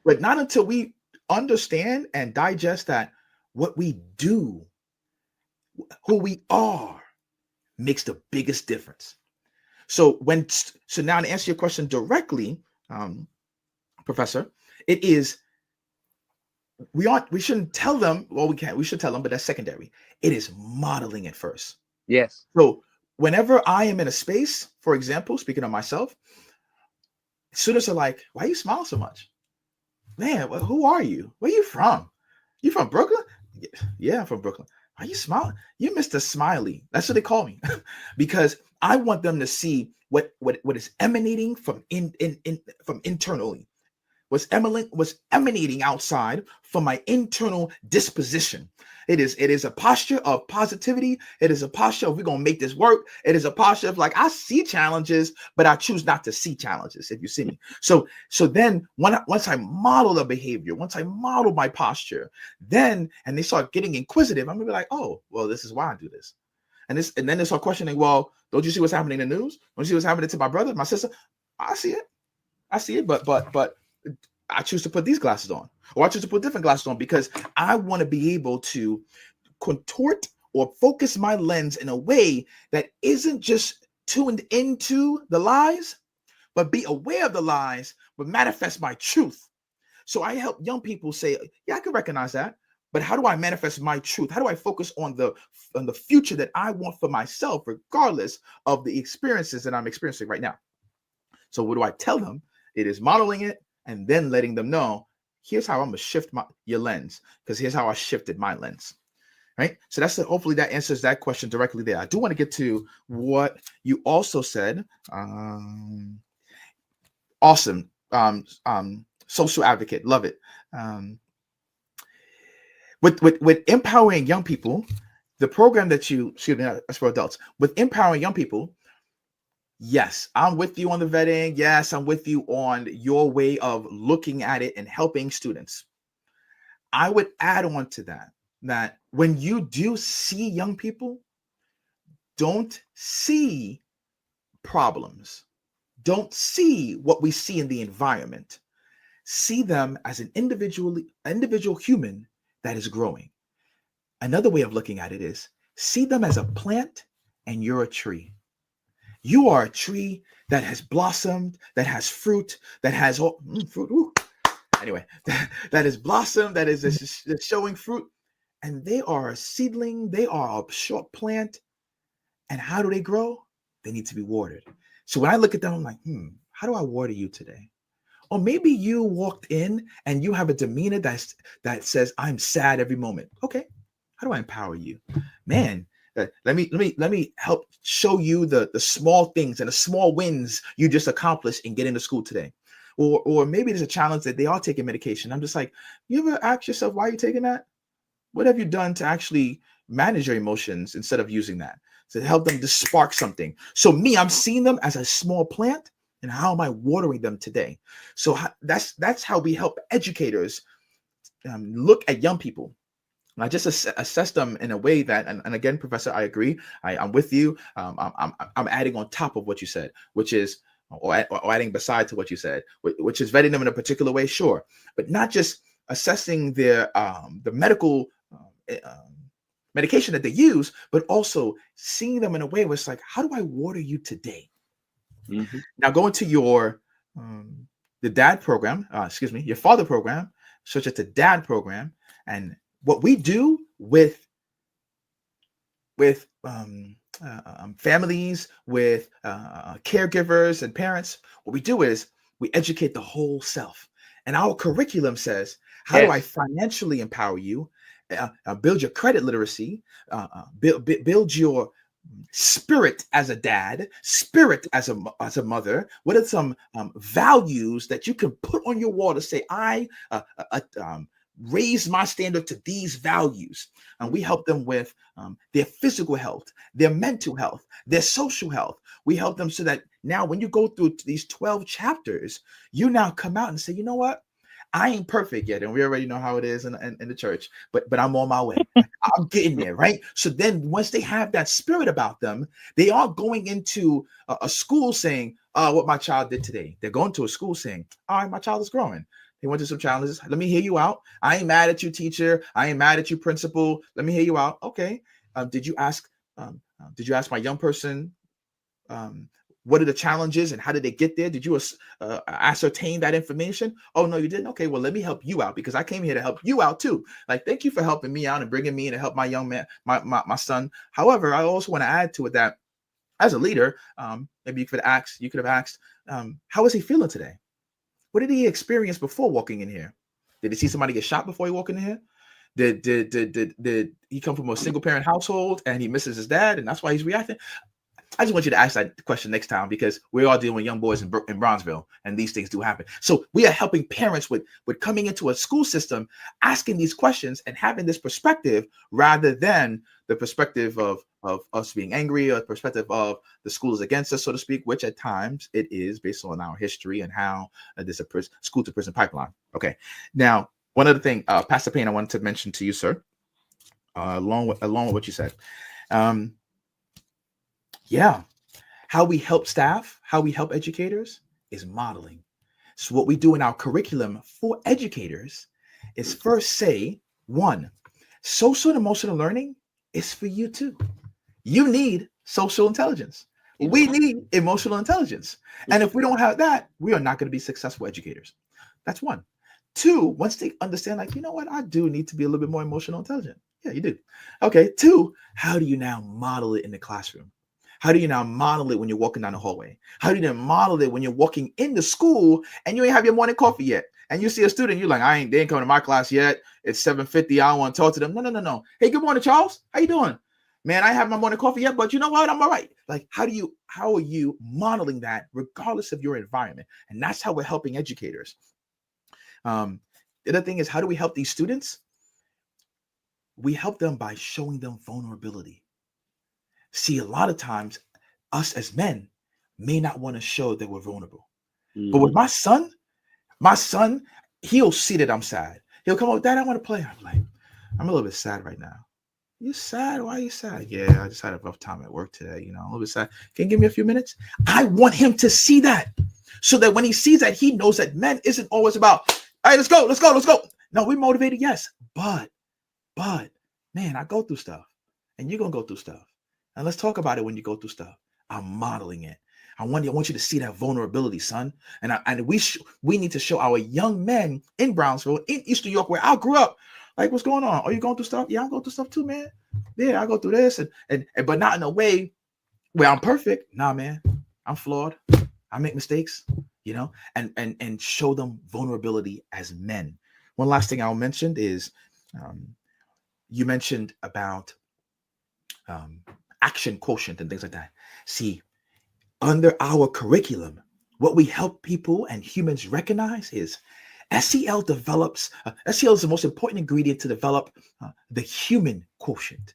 but not until we understand and digest that what we do, who we are, makes the biggest difference. So now to answer your question directly, Professor, it is we shouldn't tell them. Well, we should tell them, but that's secondary. It is modeling it first. Yes. So whenever I am in a space, for example, speaking of myself, students are like, "Why you smile so much, man? Who are you? Where you from? You from Brooklyn?" Yeah, I'm from Brooklyn. Are you smiling? You Mr. Smiley. That's what they call me, because I want them to see what is emanating from internally. Was emanating outside from my internal disposition. It is a posture of positivity. It is a posture of we're gonna make this work. It is a posture of like, I see challenges, but I choose not to see challenges. If you see me, so then once I model the behavior, once I model my posture, and they start getting inquisitive, I'm gonna be like, oh, well, this is why I do this, and then they start questioning. Well, don't you see what's happening in the news? Don't you see what's happening to my brother, my sister? I see it, but I choose to put these glasses on, or I choose to put different glasses on, because I want to be able to contort or focus my lens in a way that isn't just tuned into the lies, but be aware of the lies, but manifest my truth. So I help young people say, yeah, I can recognize that, but how do I manifest my truth? How do I focus on the future that I want for myself, regardless of the experiences that I'm experiencing right now? So what do I tell them? It is modeling it, and then letting them know, here's how I'm gonna shift your lens, because here's how I shifted my lens. right? So hopefully that answers that question directly there. I do want to get to what you also said. Awesome. Social advocate, love it. With empowering young people, the program that that's for adults, with empowering young people, yes, I'm with you on the vetting. Yes, I'm with you on your way of looking at it and helping students. I would add on to that when you do see young people, don't see problems. Don't see what we see in the environment. See them as an individual human that is growing. Another way of looking at it is see them as a plant and you're a tree. You are a tree that has blossomed, that has fruit, that has fruit. Woo. Anyway, that is blossomed, that is showing fruit. And they are a seedling, they are a short plant. And how do they grow? They need to be watered. So when I look at them, I'm like, how do I water you today? Or maybe you walked in and you have a demeanor that says, I'm sad every moment. Okay, how do I empower you? Man, let me help show you the small things and the small wins you just accomplished in getting to school today. Or maybe there's a challenge that they are taking medication. I'm just like, you ever ask yourself, why are you taking that? What have you done to actually manage your emotions instead of using that? To help them to spark something. So I'm seeing them as a small plant, and how am I watering them today? So that's how we help educators look at young people. And I just assess them in a way that, and again, Professor, I agree. I'm with you. I'm adding on top of what you said, which is, or adding beside to what you said, which is vetting them in a particular way, sure, but not just assessing their the medical medication that they use, but also seeing them in a way where it's like, how do I water you today? Mm-hmm. Now going to your the DAD program, your father program, such as the DAD program, and what we do with families, with caregivers and parents, what we do is we educate the whole self. And our curriculum says, how do I financially empower you? Build your credit literacy, build your spirit as a dad, spirit as a mother. What are some values that you can put on your wall to say, I raise my standard to these values? And we help them with their physical health, their mental health, their social health. We help them so that now when you go through these 12 chapters, you now come out and say, you know what? I ain't perfect yet, and we already know how it is in the church, but I'm on my way. I'm getting there, right? So then once they have that spirit about them, they are going into a school saying, what my child did today. They're going to a school saying, all right, my child is growing. They went to some challenges. Let me hear you out. I ain't mad at you, teacher. I ain't mad at you, principal. Let me hear you out. Okay. Did you ask my young person, what are the challenges and how did they get there? Did you ascertain that information? Oh, no, you didn't. Okay, well, let me help you out because I came here to help you out too. Like, thank you for helping me out and bringing me in to help my young man, my son. However, I also want to add to it that as a leader, maybe you could have asked, how is he feeling today? What did he experience before walking in here? Did he see somebody get shot before he walked in here? Did he come from a single parent household and he misses his dad and that's why he's reacting? I just want you to ask that question next time because we're all dealing with young boys in Bronzeville and these things do happen. So we are helping parents with coming into a school system, asking these questions and having this perspective rather than the perspective of us being angry or the perspective of the school is against us, so to speak, which at times it is based on our history and how there's a school to prison pipeline. Okay. Now, one other thing, Pastor Payne, I wanted to mention to you, sir, along with what you said. Yeah. How we help staff, how we help educators is modeling. So what we do in our curriculum for educators is first say, one, social and emotional learning is for you too. You need social intelligence. We need emotional intelligence. And if we don't have that, we are not going to be successful educators. That's one. Two, once they understand, like, you know what, I do need to be a little bit more emotional intelligent. Yeah, you do. Okay. Two, how do you now model it in the classroom? How do you now model it when you're walking down the hallway? How do you now model it when you're walking into school and you ain't have your morning coffee yet? and you see a student, you're like, they ain't coming to my class yet. It's 7:50. I don't want to talk to them. No. Hey, good morning, Charles. How you doing? Man, I haven't my morning coffee yet, but you know what? I'm all right. Like, how are you modeling that regardless of your environment? And that's how we're helping educators. The other thing is, how do we help these students? We help them by showing them vulnerability. See, a lot of times, us as men may not want to show that we're vulnerable. But with my son, he'll see that I'm sad. He'll come up, Dad, I want to play. I'm like, I'm a little bit sad right now. You sad? Why are you sad? Yeah, I just had a rough time at work today. You know, a little bit sad. Can you give me a few minutes? I want him to see that, so that when he sees that, he knows that men isn't always about, all right, let's go. No, we're motivated, yes, but man, I go through stuff, and you're gonna go through stuff, and let's talk about it when you go through stuff. I'm modeling it. I want you to see that vulnerability, son. And we need to show our young men in Brownsville, in Eastern New York, where I grew up. Like, what's going on? Are you going through stuff? Yeah, I'm going through stuff too, man. Yeah, I go through this, and but not in a way where I'm perfect. Nah, man, I'm flawed. I make mistakes, you know, and show them vulnerability as men. One last thing I'll mention is, you mentioned about action quotient and things like that. See, under our curriculum, what we help people and humans recognize is SEL develops. SEL is the most important ingredient to develop the human quotient,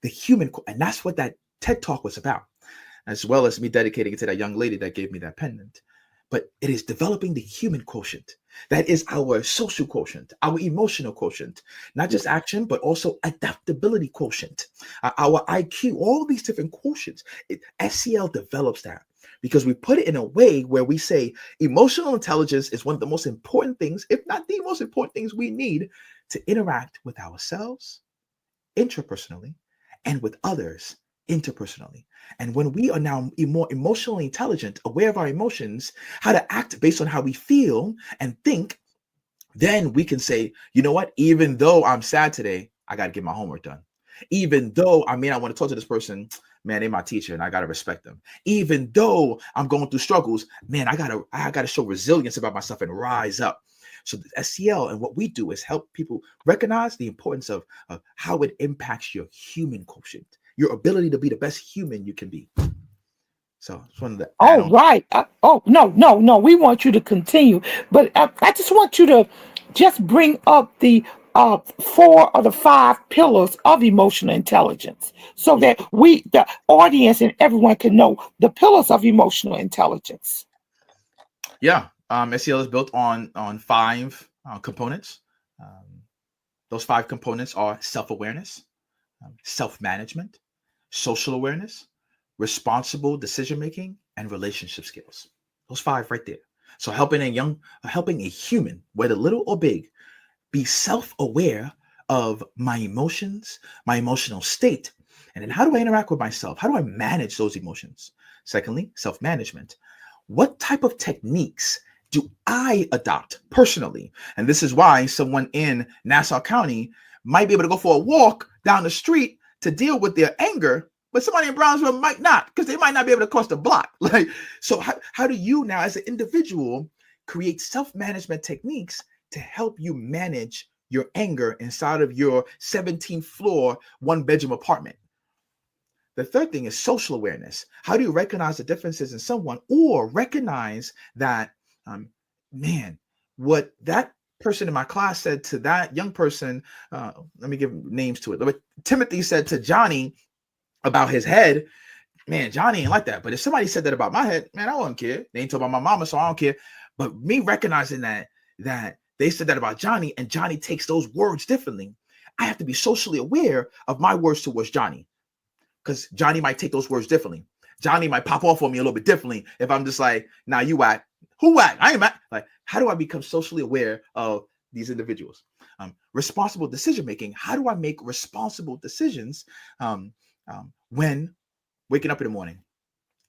and that's what that TED Talk was about, as well as me dedicating it to that young lady that gave me that pendant. But it is developing the human quotient. That is our social quotient, our emotional quotient, not just action, but also adaptability quotient, our IQ, all these different quotients. SEL develops that because we put it in a way where we say emotional intelligence is one of the most important things, if not the most important things we need to interact with ourselves intrapersonally and with others interpersonally. And when we are now more emotionally intelligent, aware of our emotions, how to act based on how we feel and think, then we can say, you know what, even though I'm sad today, I got to get my homework done. Even though I mean, I want to talk to this person, man, they're my teacher and I got to respect them. Even though I'm going through struggles, man, I got to show resilience about myself and rise up. So the SEL and what we do is help people recognize the importance of how it impacts your human quotient, your ability to be the best human you can be. So it's one of the Oh, right. No. We want you to continue, but I just want you to just bring up the 4 or the 5 pillars of emotional intelligence, so that the audience and everyone can know the pillars of emotional intelligence. Yeah, SEL is built on 5 components. Those 5 components are self-awareness, self-management, social awareness, responsible decision-making, and relationship skills. Those 5 right there. So helping a human, whether little or big, be self-aware of my emotions, my emotional state, and then how do I interact with myself? How do I manage those emotions? Secondly, self-management. What type of techniques do I adopt personally? And this is why someone in Nassau County might be able to go for a walk down the street to deal with their anger, but somebody in Brownsville might not, because they might not be able to cross the block. Like, so how do you now as an individual create self-management techniques to help you manage your anger inside of your 17th floor, 1-bedroom apartment? The third thing is social awareness. How do you recognize the differences in someone, or recognize that, man, what that person in my class said to that young person, let me give names to it. What Timothy said to Johnny about his head, man, Johnny ain't like that. But if somebody said that about my head, man, I wouldn't care. They ain't talking about my mama, so I don't care. But me recognizing that they said that about Johnny, and Johnny takes those words differently, I have to be socially aware of my words towards Johnny, because Johnny might take those words differently. Johnny might pop off on me a little bit differently if I'm just like, nah, you whack. Who whack? I ain't mad. Like, how do I become socially aware of these individuals? Responsible decision making. How do I make responsible decisions when waking up in the morning?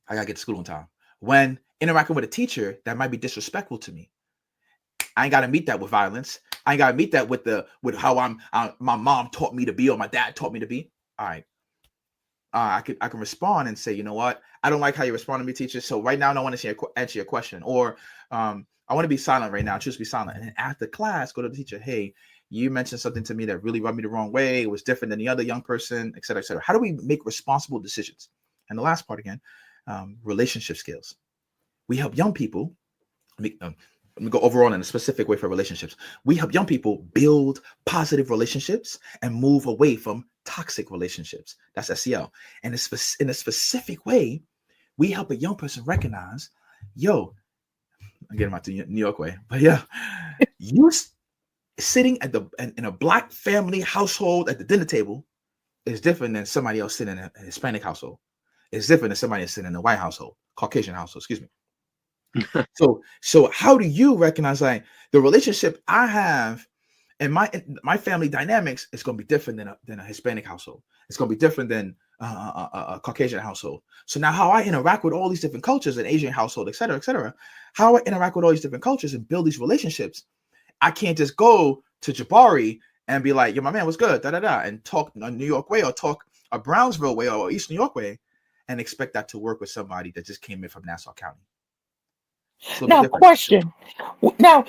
I gotta get to school on time. When interacting with a teacher that might be disrespectful to me, I ain't gotta meet that with violence. I ain't gotta meet that with how my mom taught me to be or my dad taught me to be. All right. I can respond and say, you know what, I don't like how you respond to me, teacher. So right now, I don't want to answer your question. Or I want to be silent right now. Choose to be silent. And then after class, go to the teacher. Hey, you mentioned something to me that really rubbed me the wrong way. It was different than the other young person, et cetera, et cetera. How do we make responsible decisions? And the last part again, relationship skills. We help young people. Let me go overall in a specific way for relationships. We help young people build positive relationships and move away from toxic relationships. That's SEL. And in a specific way, we help a young person recognize, yo, I'm getting out to New York way, but yeah, you sitting in a Black family household at the dinner table is different than somebody else sitting in a Hispanic household. It's different than somebody else sitting in a white household, Caucasian household, excuse me. So how do you recognize like the relationship I have and my family dynamics is going to be different than a Hispanic household. It's going to be different than a Caucasian household. So now how I interact with all these different cultures, an Asian household, et cetera, how I interact with all these different cultures and build these relationships. I can't just go to Jabari and be like, yo, my man, what's good? And talk a New York way or talk a Brownsville way or East New York way and expect that to work with somebody that just came in from Nassau County. Now, question. Now,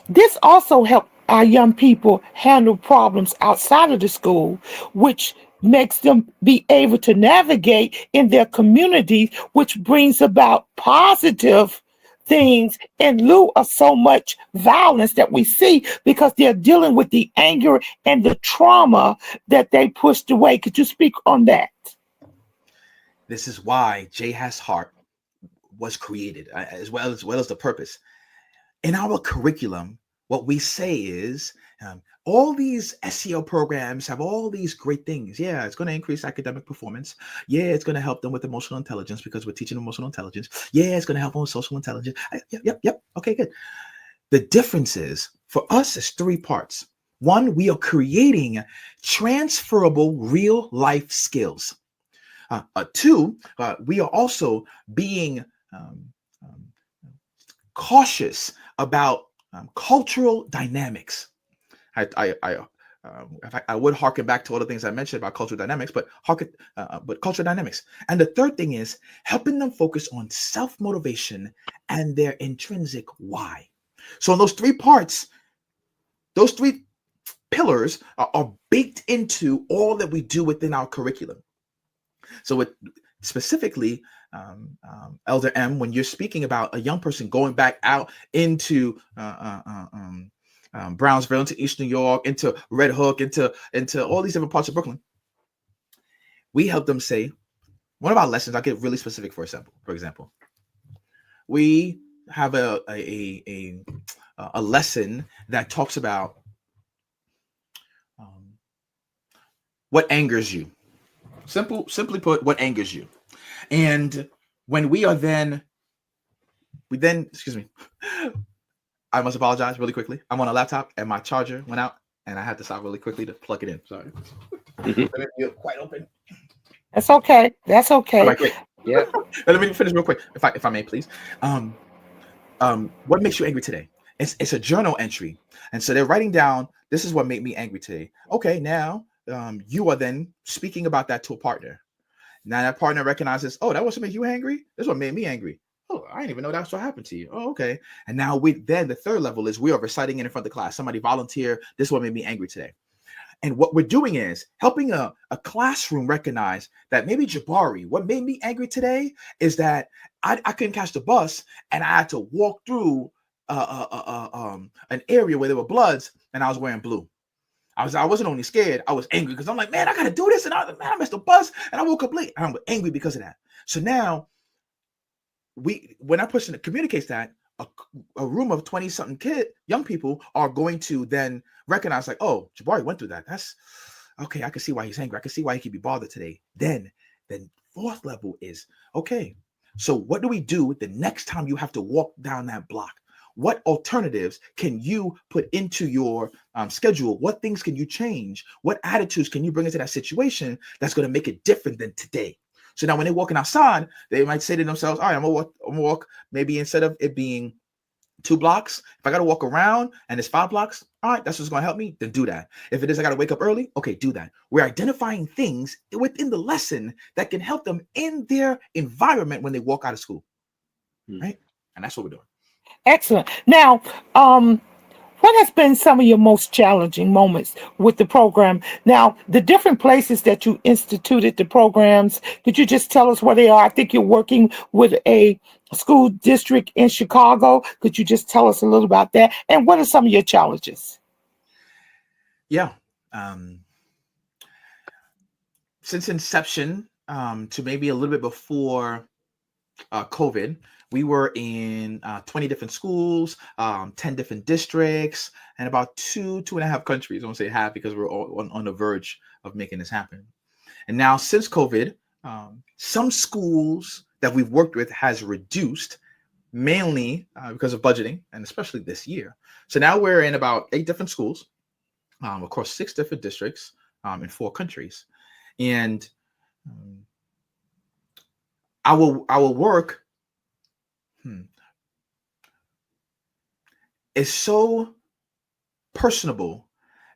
this also helps our young people handle problems outside of the school, which makes them be able to navigate in their communities, which brings about positive things in lieu of so much violence that we see because they're dealing with the anger and the trauma that they pushed away. Could you speak on that? This is why J.Has.Heart was created, as well as the purpose. In our curriculum, what we say is all these SEL programs have all these great things. Yeah, it's going to increase academic performance. Yeah, it's going to help them with emotional intelligence because we're teaching emotional intelligence. Yeah, it's going to help them with social intelligence. Yep. Okay, good. The difference is for us, it's 3 parts. 1, we are creating transferable real life skills. 2, we are also being cautious about cultural dynamics. I would harken back to all the things I mentioned about cultural dynamics, but cultural dynamics. And the third thing is helping them focus on self-motivation and their intrinsic why. So in those 3 parts, those 3 pillars are baked into all that we do within our curriculum. So with specifically, Elder M, when you're speaking about a young person going back out into Brownsville, into East New York, into Red Hook, into all these different parts of Brooklyn, we help them say, one of our lessons, I'll get really specific for example, we have a lesson that talks about what angers you. Simply put, what angers you. And when we then, excuse me, I must apologize really quickly. I'm on a laptop and my charger went out and I had to stop really quickly to plug it in. Sorry. You're quite open. That's okay. That's okay. All right, great. Yeah. Let me finish real quick, if I may, please. What makes you angry today? It's a journal entry. And so they're writing down, this is what made me angry today. Okay, now you are then speaking about that to a partner. Now that partner recognizes, oh, that was what made you angry? This is what made me angry. Oh, I didn't even know that's what happened to you. Oh, okay. And now then the third level is we are reciting it in front of the class. Somebody volunteer. This is what made me angry today. And what we're doing is helping a classroom recognize that maybe Jabari, what made me angry today is that I couldn't catch the bus and I had to walk through an area where there were bloods and I was wearing blue. I wasn't only scared, I was angry because I'm like, man, I got to do this. And I missed the bus and I woke up late. And I'm angry because of that. So now when that person communicates that, a room of 20 something young people are going to then recognize like, oh, Jabari went through that. That's okay. I can see why he's angry. I can see why he could be bothered today. Then fourth level is, okay, so what do we do the next time you have to walk down that block? What alternatives can you put into your schedule? What things can you change? What attitudes can you bring into that situation that's going to make it different than today? So now when they're walking outside, they might say to themselves, all right, I'm gonna walk maybe instead of it being 2 blocks, if I got to walk around and it's 5 blocks, all right, that's what's going to help me, then do that. If it is I got to wake up early, okay, do that. We're identifying things within the lesson that can help them in their environment when they walk out of school, right? And that's what we're doing. Excellent. Now, what has been some of your most challenging moments with the program? Now, the different places that you instituted the programs, could you just tell us where they are? I think you're working with a school district in Chicago. Could you just tell us a little about that? And what are some of your challenges? Yeah. Since inception, to maybe a little bit before COVID, we were in 20 different schools, 10 different districts, and about two and a half countries. I won't say half because we're all on the verge of making this happen. And now since COVID, some schools that we've worked with has reduced, mainly because of budgeting, and especially this year. So now we're in about 8 different schools across 6 different districts in 4 countries. And our work is so personable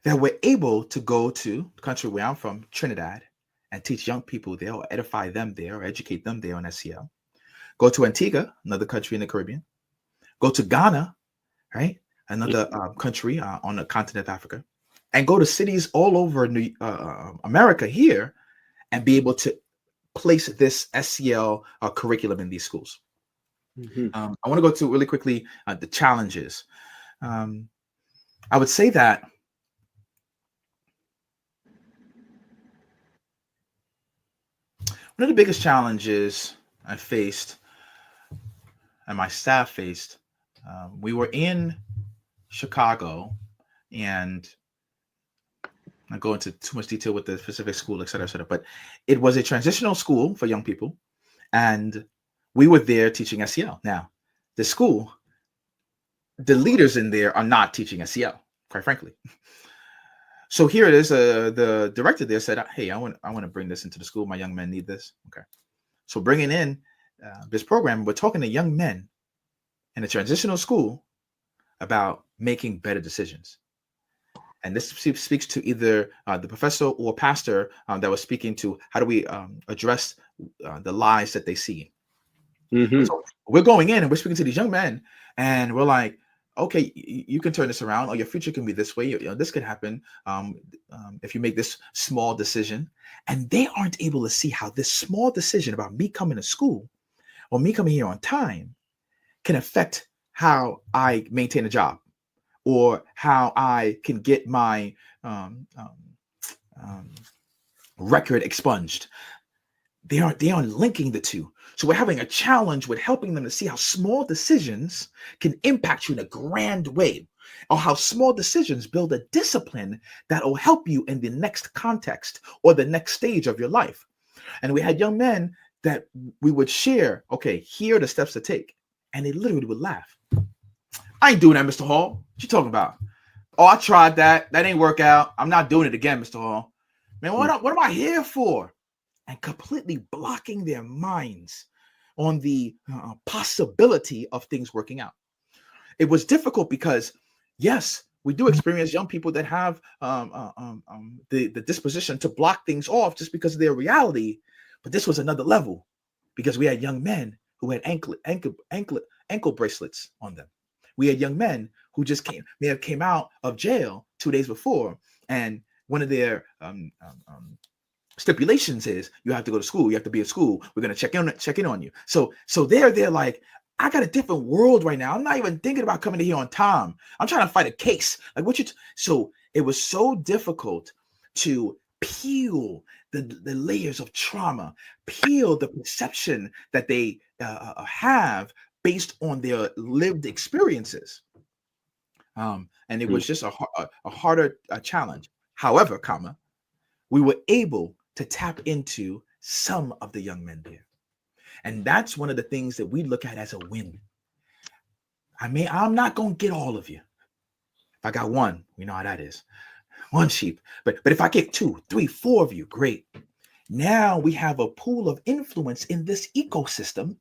that we're able to go to the country where I'm from, Trinidad, and teach young people there, or edify them there, or educate them there on SEL. Go to Antigua, another country in the Caribbean. Go to Ghana, right? Another country on the continent of Africa. And go to cities all over America here and be able to place this SEL curriculum in these schools. Mm-hmm. I want to go to really quickly the challenges. I would say that one of the biggest challenges I faced and my staff faced, we were in Chicago, and I go into too much detail with the specific school, et cetera, but it was a transitional school for young people, and we were there teaching SEL. Now, the school, the leaders in there are not teaching SEL, quite frankly. So here it is. The director there said, "Hey, I want to bring this into the school. My young men need this." Okay, so bringing in this program, we're talking to young men in a transitional school about making better decisions. And this speaks to either the professor or pastor that was speaking to how do we address the lies that they see. Mm-hmm. So we're going in and we're speaking to these young men, and we're like, okay, you can turn this around, or your future can be this way. You know, this could happen if you make this small decision. And they aren't able to see how this small decision about me coming to school or me coming here on time can affect how I maintain a job, or how I can get my record expunged. They aren't linking the two. So we're having a challenge with helping them to see how small decisions can impact you in a grand way, or how small decisions build a discipline that will help you in the next context or the next stage of your life. And we had young men that we would share, okay, here are the steps to take. And they literally would laugh. I ain't doing that, Mr. Hall. What you talking about? Oh, I tried that. That ain't work out. I'm not doing it again, Mr. Hall. Man, what am I here for? And completely blocking their minds on the possibility of things working out. It was difficult because, yes, we do experience young people that have the disposition to block things off just because of their reality. But this was another level, because we had young men who had ankle bracelets on them. We had young men who just may have came out of jail 2 days before, and one of their stipulations is you have to go to school. You have to be at school. We're gonna check in on you. So they're like, I got a different world right now. I'm not even thinking about coming here on time. I'm trying to fight a case. Like so it was so difficult to peel the layers of trauma, peel the perception that they have based on their lived experiences. And it was just a harder challenge. However, we were able to tap into some of the young men there. And that's one of the things that we look at as a win. I mean, I'm not going to get all of you. If I got one, we know how that is. One sheep. But if I get 2, 3, 4 of you, great. Now we have a pool of influence in this ecosystem,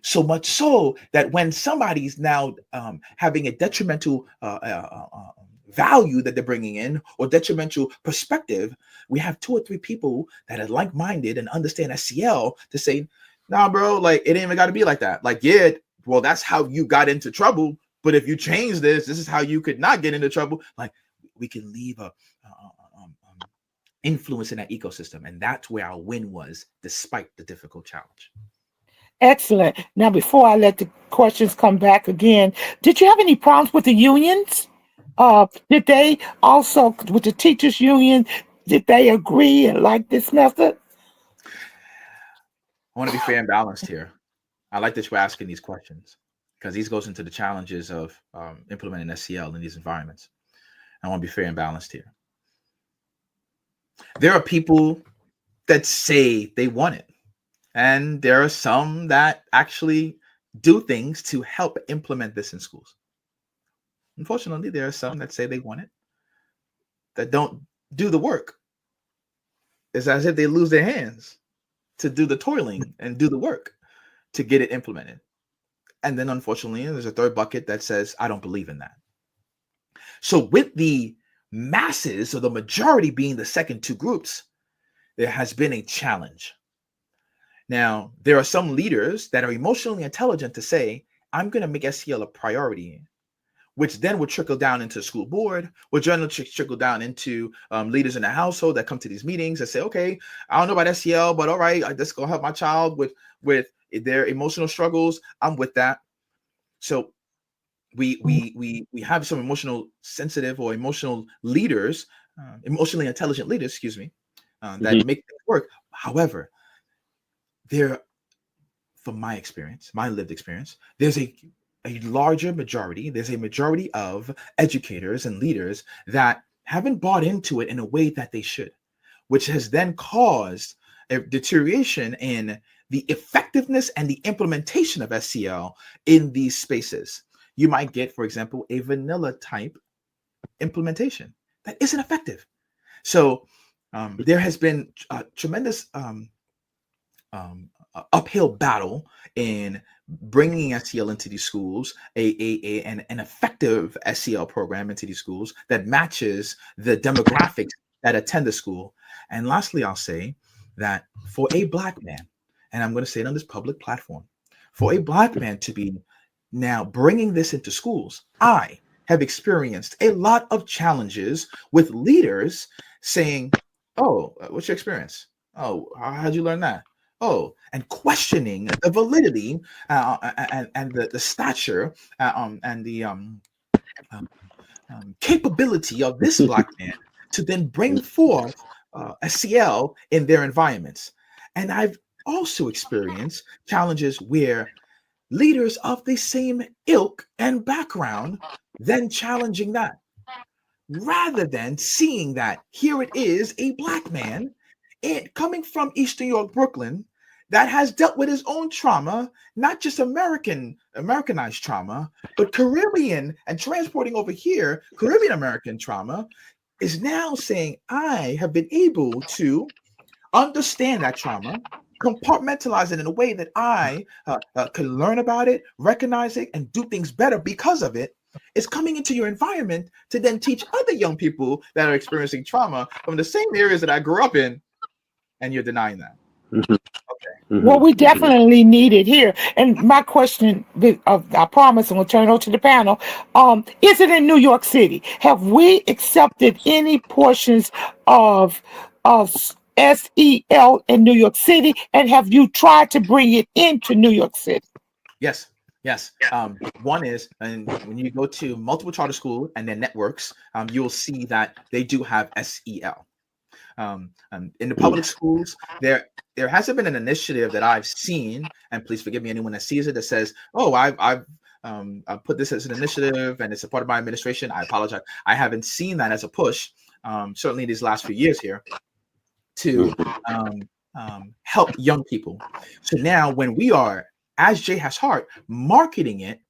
so much so that when somebody's now having a detrimental value that they're bringing in, or detrimental perspective, we have 2 or 3 people that are like-minded and understand SEL to say, nah, bro, like, it ain't even got to be like that. Like, yeah, well, that's how you got into trouble. But if you change this, this is how you could not get into trouble. Like, we can leave a influence in that ecosystem. And that's where our win was, despite the difficult challenge. Excellent. Now, before I let the questions come back again, did you have any problems with the unions? Did they also, with the teachers union, did they agree and like this method? I want to be fair and balanced here. I like that you're asking these questions, because these goes into the challenges of implementing SEL in these environments. I want to be fair and balanced here. There are people that say they want it, and there are some that actually do things to help implement this in schools. Unfortunately, there are some that say they want it, that don't do the work. It's as if they lose their hands to do the toiling and do the work to get it implemented. And then, unfortunately, there's a third bucket that says, I don't believe in that. So with the masses, or the majority being the second two groups, there has been a challenge. Now, there are some leaders that are emotionally intelligent to say, I'm going to make SEL a priority, which then will trickle down into school board, which then will trickle down into leaders in the household that come to these meetings and say, okay, I don't know about SEL, but all right, I'm just going to help my child with their emotional struggles. I'm with that. So we have some emotional sensitive or emotional leaders, emotionally intelligent leaders, excuse me, that make things work. However, there, from my experience, my lived experience, there's a larger majority, there's a majority of educators and leaders that haven't bought into it in a way that they should, which has then caused a deterioration in the effectiveness and the implementation of SEL in these spaces. You might get, for example, a vanilla type implementation that isn't effective. So there has been a tremendous uphill battle in bringing SEL into these schools, an effective SEL program into these schools that matches the demographics that attend the school. And lastly, I'll say that for a Black man, and I'm going to say it on this public platform, for a Black man to be now bringing this into schools, I have experienced a lot of challenges with leaders saying, oh, what's your experience? Oh, how'd you learn that? Oh, and questioning the validity and the stature and the capability of this Black man to then bring forth SEL in their environments. And I've also experienced challenges where leaders of the same ilk and background then challenging that, rather than seeing that here it is a Black man coming from East New York, Brooklyn, that has dealt with his own trauma, not just Americanized trauma, but Caribbean, and transporting over here, Caribbean American trauma, is now saying, I have been able to understand that trauma, compartmentalize it in a way that I can learn about it, recognize it, and do things better because of it. Is coming into your environment to then teach other young people that are experiencing trauma from the same areas that I grew up in, and you're denying that. Okay. Well, we definitely need it here. And my question, I promise, I'm going to turn it over to the panel. Is it in New York City? Have we accepted any portions of SEL in New York City? And have you tried to bring it into New York City? Yes. One is, and when you go to multiple charter schools and their networks, you'll see that they do have SEL. In the public schools, there hasn't been an initiative that I've seen, and please forgive me, anyone that sees it, that says, "Oh, I've put this as an initiative and it's a part of my administration." I apologize. I haven't seen that as a push, certainly these last few years here, to help young people. So now, when we are, as J.Has.Heart, marketing it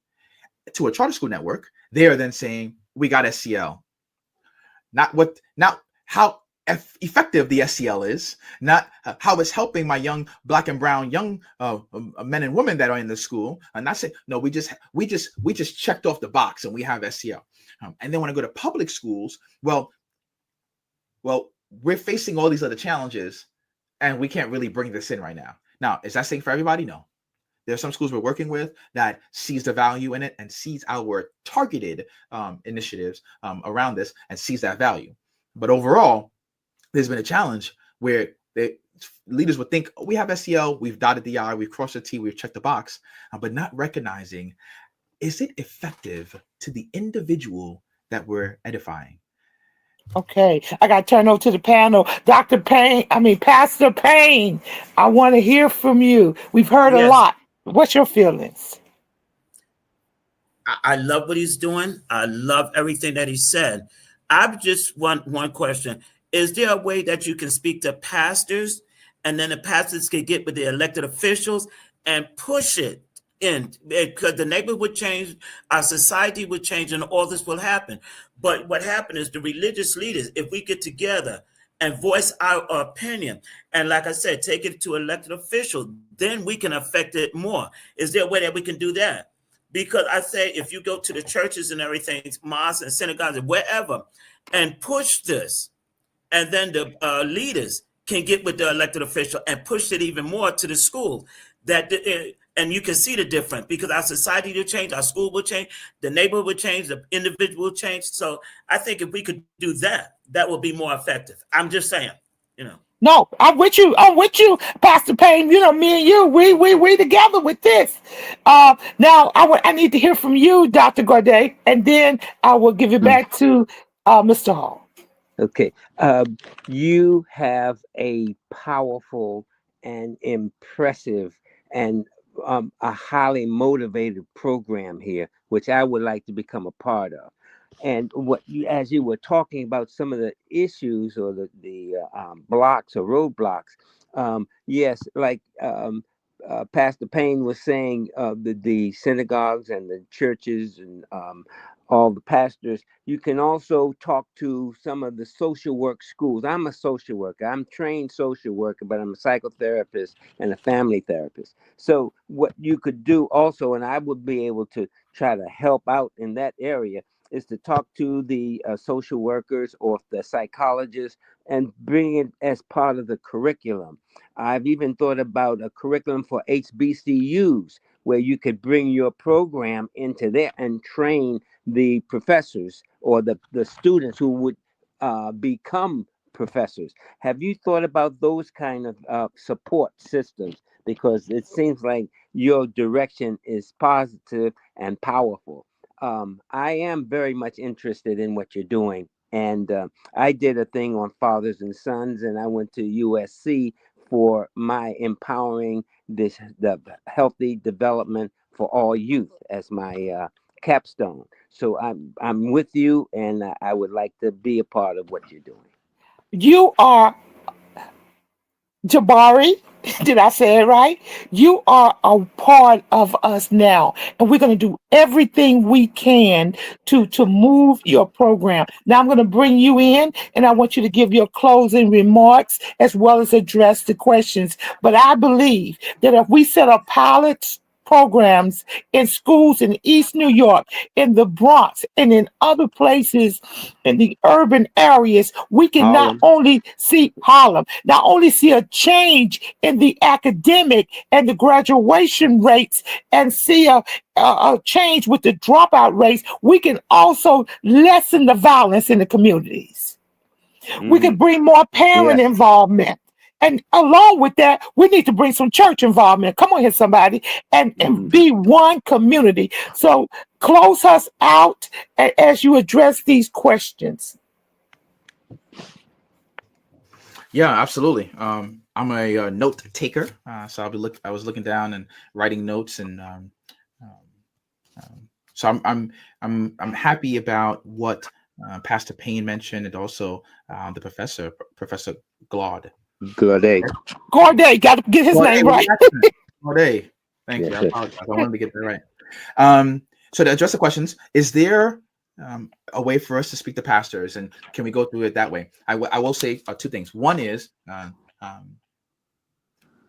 to a charter school network, they are then saying, "We got SEL." Not how effective the SEL is, not how it's helping my young Black and brown young men and women that are in the school. I'm not saying, no, we just checked off the box and we have SEL. And then when I go to public schools, well, we're facing all these other challenges and we can't really bring this in right now. Now, is that saying for everybody? No. There are some schools we're working with that sees the value in it and sees our targeted initiatives around this and sees that value. But overall, there's been a challenge where leaders would think, oh, we have SEL, we've dotted the I, we've crossed the T, we've checked the box, but not recognizing, is it effective to the individual that we're edifying? Okay, I got to turn over to the panel. Pastor Payne, I want to hear from you. We've heard a Yes, lot. What's your feelings? I love what he's doing. I love everything that he said. I just want one question. Is there a way that you can speak to pastors and then the pastors can get with the elected officials and push it in? Because the neighborhood would change, our society would change, and all this will happen. But what happened is the religious leaders, if we get together and voice our opinion, and like I said, take it to elected officials, then we can affect it more. Is there a way that we can do that? Because I say, if you go to the churches and everything, mosques and synagogues and wherever, and push this, and then the leaders can get with the elected official and push it even more to the school, and you can see the difference, because our society will change, our school will change, the neighborhood will change, the individual will change. So I think if we could do that, that would be more effective. I'm just saying, you know. No, I'm with you. Pastor Payne. You know, me and you, we together with this. Now I need to hear from you, Dr. Gorday, and then I will give it back to Mr. Hall. Okay. You have a powerful and impressive and a highly motivated program here, which I would like to become a part of. And as you were talking about some of the issues or the blocks or roadblocks, yes, like Pastor Payne was saying, the synagogues and the churches and all the pastors. You can also talk to some of the social work schools. I'm a social worker. I'm trained social worker, but I'm a psychotherapist and a family therapist. So what you could do also, and I would be able to try to help out in that area, is to talk to the social workers or the psychologists and bring it as part of the curriculum. I've even thought about a curriculum for HBCUs where you could bring your program into there and train the professors or the students who would become professors. Have you thought about those kind of support systems? Because it seems like your direction is positive and powerful. I am very much interested in what you're doing. And I did a thing on fathers and sons, and I went to USC for my empowering the healthy development for all youth as my capstone. So I'm with you, and I would like to be a part of what you're doing. You are Jabari, did I say it right? You are a part of us now, and we're going to do everything we can to move your program. Now I'm going to bring you in, and I want you to give your closing remarks as well as address the questions. But I believe that if we set up pilots programs in schools in East New York, in the Bronx, and in other places in the urban areas, we can not Harlem. only see a change in the academic and the graduation rates and see a change with the dropout rates, we can also lessen the violence in the communities. We can bring more parent Yes. involvement. And along with that, we need to bring some church involvement. Come on here, somebody, and be one community. So close us out as you address these questions. Yeah, absolutely. I'm a note taker, so I was looking down and writing notes, and so I'm happy about what Pastor Payne mentioned, and also the Professor Glaude. Good. Gorday, got to get his Glaude, name with right. the accent. Glaude. Thank you. I Yes. apologize. I wanted to get that right. So to address the questions, is there a way for us to speak to pastors, and can we go through it that way? I will say two things. One is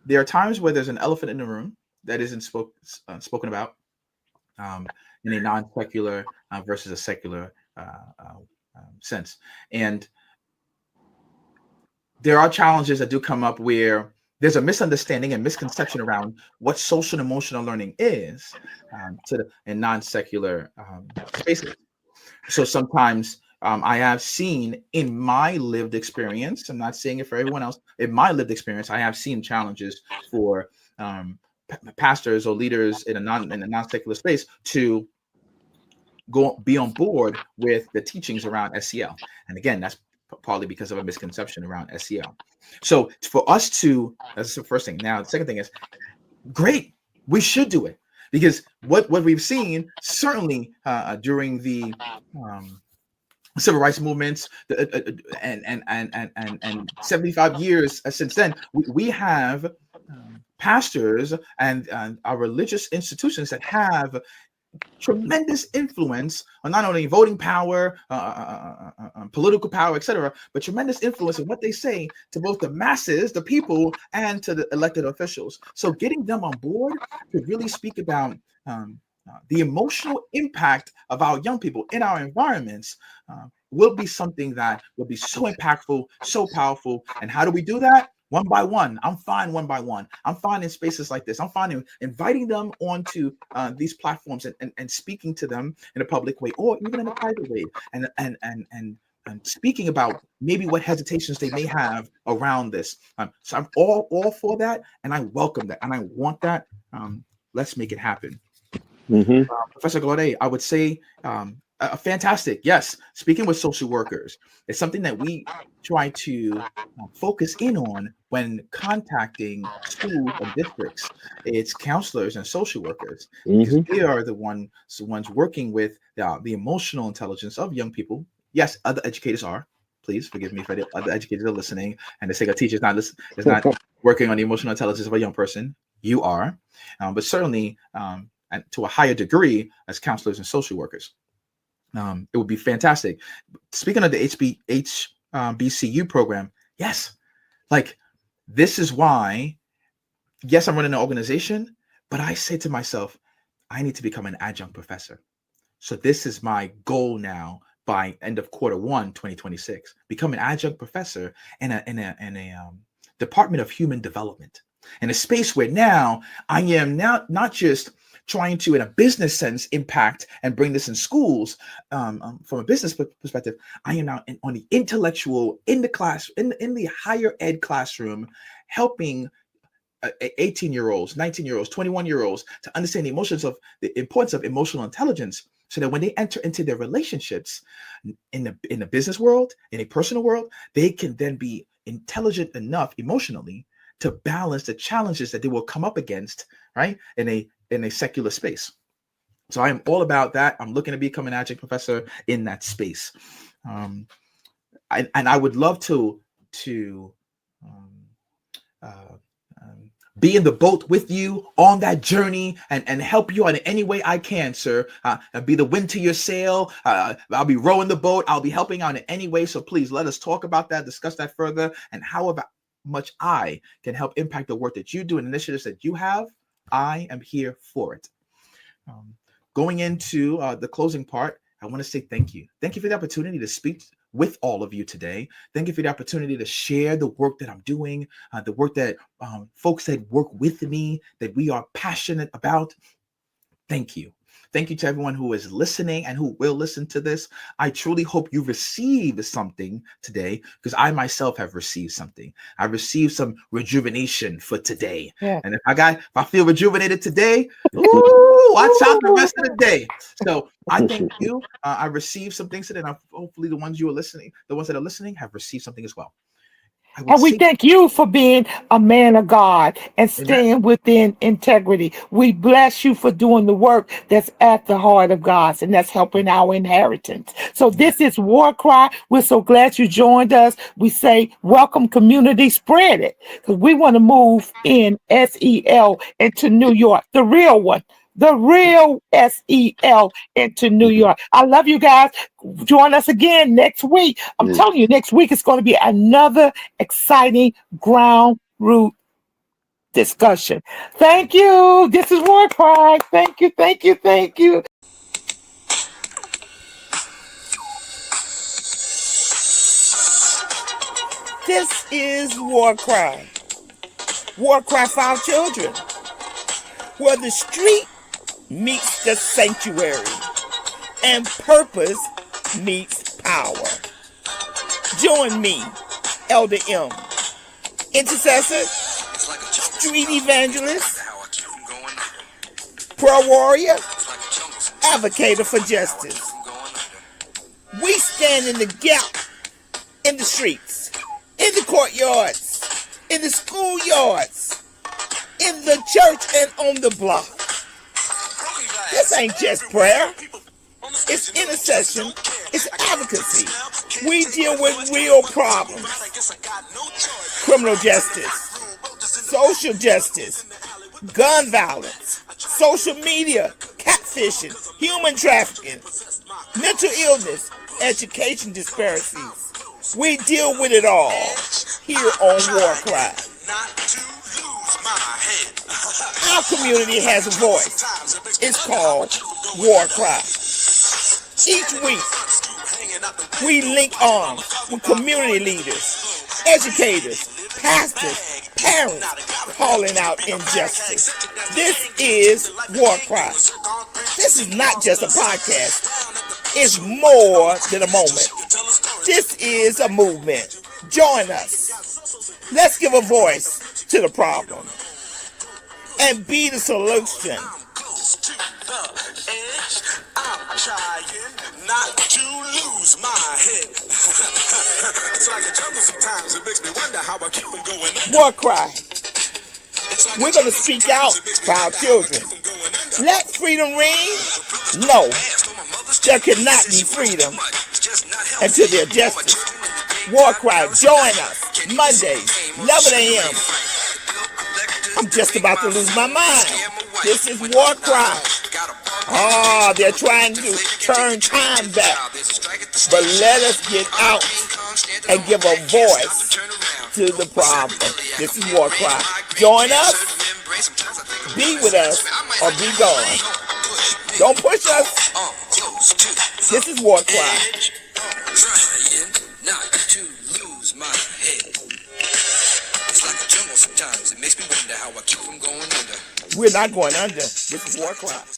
there are times where there's an elephant in the room that isn't spoken about in a non-secular versus a secular sense, and there are challenges that do come up where there's a misunderstanding and misconception around what social and emotional learning is in non-secular spaces. So sometimes I have seen in my lived experience, I'm not saying it for everyone else, in my lived experience, I have seen challenges for pastors or leaders in a non-secular space to be on board with the teachings around SEL. And again, that's partly because of a misconception around SEL. So for us to, that's the first thing. Now, the second thing is, great, we should do it, because what we've seen certainly during the civil rights movements and 75 years since then, we have pastors and our religious institutions that have tremendous influence on not only voting power, political power, etc., but tremendous influence in what they say to both the masses, the people, and to the elected officials. So getting them on board to really speak about the emotional impact of our young people in our environments will be something that will be so impactful, so powerful. And how do we do that? One by one. I'm fine one by one. I'm fine in spaces like this. I'm fine in inviting them onto these platforms and speaking to them in a public way, or even in a private way, and speaking about maybe what hesitations they may have around this. So I'm all for that, and I welcome that, and I want that. Let's make it happen. Professor Glaude, I would say fantastic. Yes, speaking with social workers is something that we try to focus in on when contacting schools and districts. It's counselors and social workers, because they are the ones working with the emotional intelligence of young people. Yes, other educators are. Please forgive me for the other educators are listening, and they say a teacher is not working on the emotional intelligence of a young person. You are, but certainly and to a higher degree as counselors and social workers. It would be fantastic. Speaking of the HBCU program, yes, like this is why, yes, I'm running an organization, but I say to myself, I need to become an adjunct professor. So this is my goal now by end of Q1 2026, become an adjunct professor in a Department of Human Development, in a space where now I am now not just trying to, in a business sense, impact and bring this in schools from a business perspective. I am now on the intellectual, in the class, in the higher ed classroom, helping 18-year-olds, 19-year-olds, 21-year-olds to understand the importance of emotional intelligence, so that when they enter into their relationships in the business world, in a personal world, they can then be intelligent enough emotionally to balance the challenges that they will come up against, right, in a secular space. So I am all about that. I'm looking to become an adjunct professor in that space. And I would love to be in the boat with you on that journey and help you in any way I can, sir. And be the wind to your sail. I'll be rowing the boat. I'll be helping out in any way. So please let us talk about that, discuss that further, and how much I can help impact the work that you do and initiatives that you have. I am here for it. Going into the closing part, I want to say thank you. Thank you for the opportunity to speak with all of you today. Thank you for the opportunity to share the work that I'm doing, the work that folks that work with me, that we are passionate about. Thank you. Thank you to everyone who is listening and who will listen to this. I truly hope you received something today, because I myself have received something. I received some rejuvenation for today. Yeah. And if I feel rejuvenated today, watch out the rest of the day. So I thank you. I received some things today, and hopefully the ones that are listening have received something as well. And we thank you for being a man of God and staying within integrity. We bless you for doing the work that's at the heart of God, and that's helping our inheritance. So this is WarCry. We're so glad you joined us. We say, welcome, community, spread it, because we want to move in SEL into New York, the real one. The real SEL into New York. I love you guys. Join us again next week. I'm telling you, next week is going to be another exciting ground root discussion. Thank you. This is WarCry. Thank you, thank you, thank you. This is WarCry. WarCry For Our Children, where the street meets the sanctuary and purpose meets power. Join me, Elder M, intercessor, street evangelist, prayer warrior, advocator for justice. We stand in the gap in the streets, in the courtyards, in the schoolyards, in the church, and on the block. This ain't just prayer. It's intercession. It's advocacy. We deal with real problems. Criminal justice, social justice, gun violence, social media, catfishing, human trafficking, mental illness, education disparities. We deal with it all here on WarCry. Our community has a voice. It's called WarCry. Each week, we link arms with community leaders, educators, pastors, parents, calling out injustice. This is WarCry. This is not just a podcast. It's more than a moment. This is a movement. Join us. Let's give a voice to the problem and be the solution. I'm trying not to lose my head. It's like a jungle sometimes. It makes me wonder how I keep on going. WarCry. We're going to speak out for our children. Let freedom ring? No. There cannot be freedom until there's justice. WarCry, join us Mondays, 11 a.m. I'm just about to lose my mind. This is WarCry. Oh, they're trying to turn time back. But let us get out and give a voice to the problem. This is WarCry. Join us, be with us, or be gone. Don't push us. This is WarCry. Trying not to lose my head. It's like a jungle sometimes. It makes me wonder how I keep from going under. We're not going under. This is WarCry.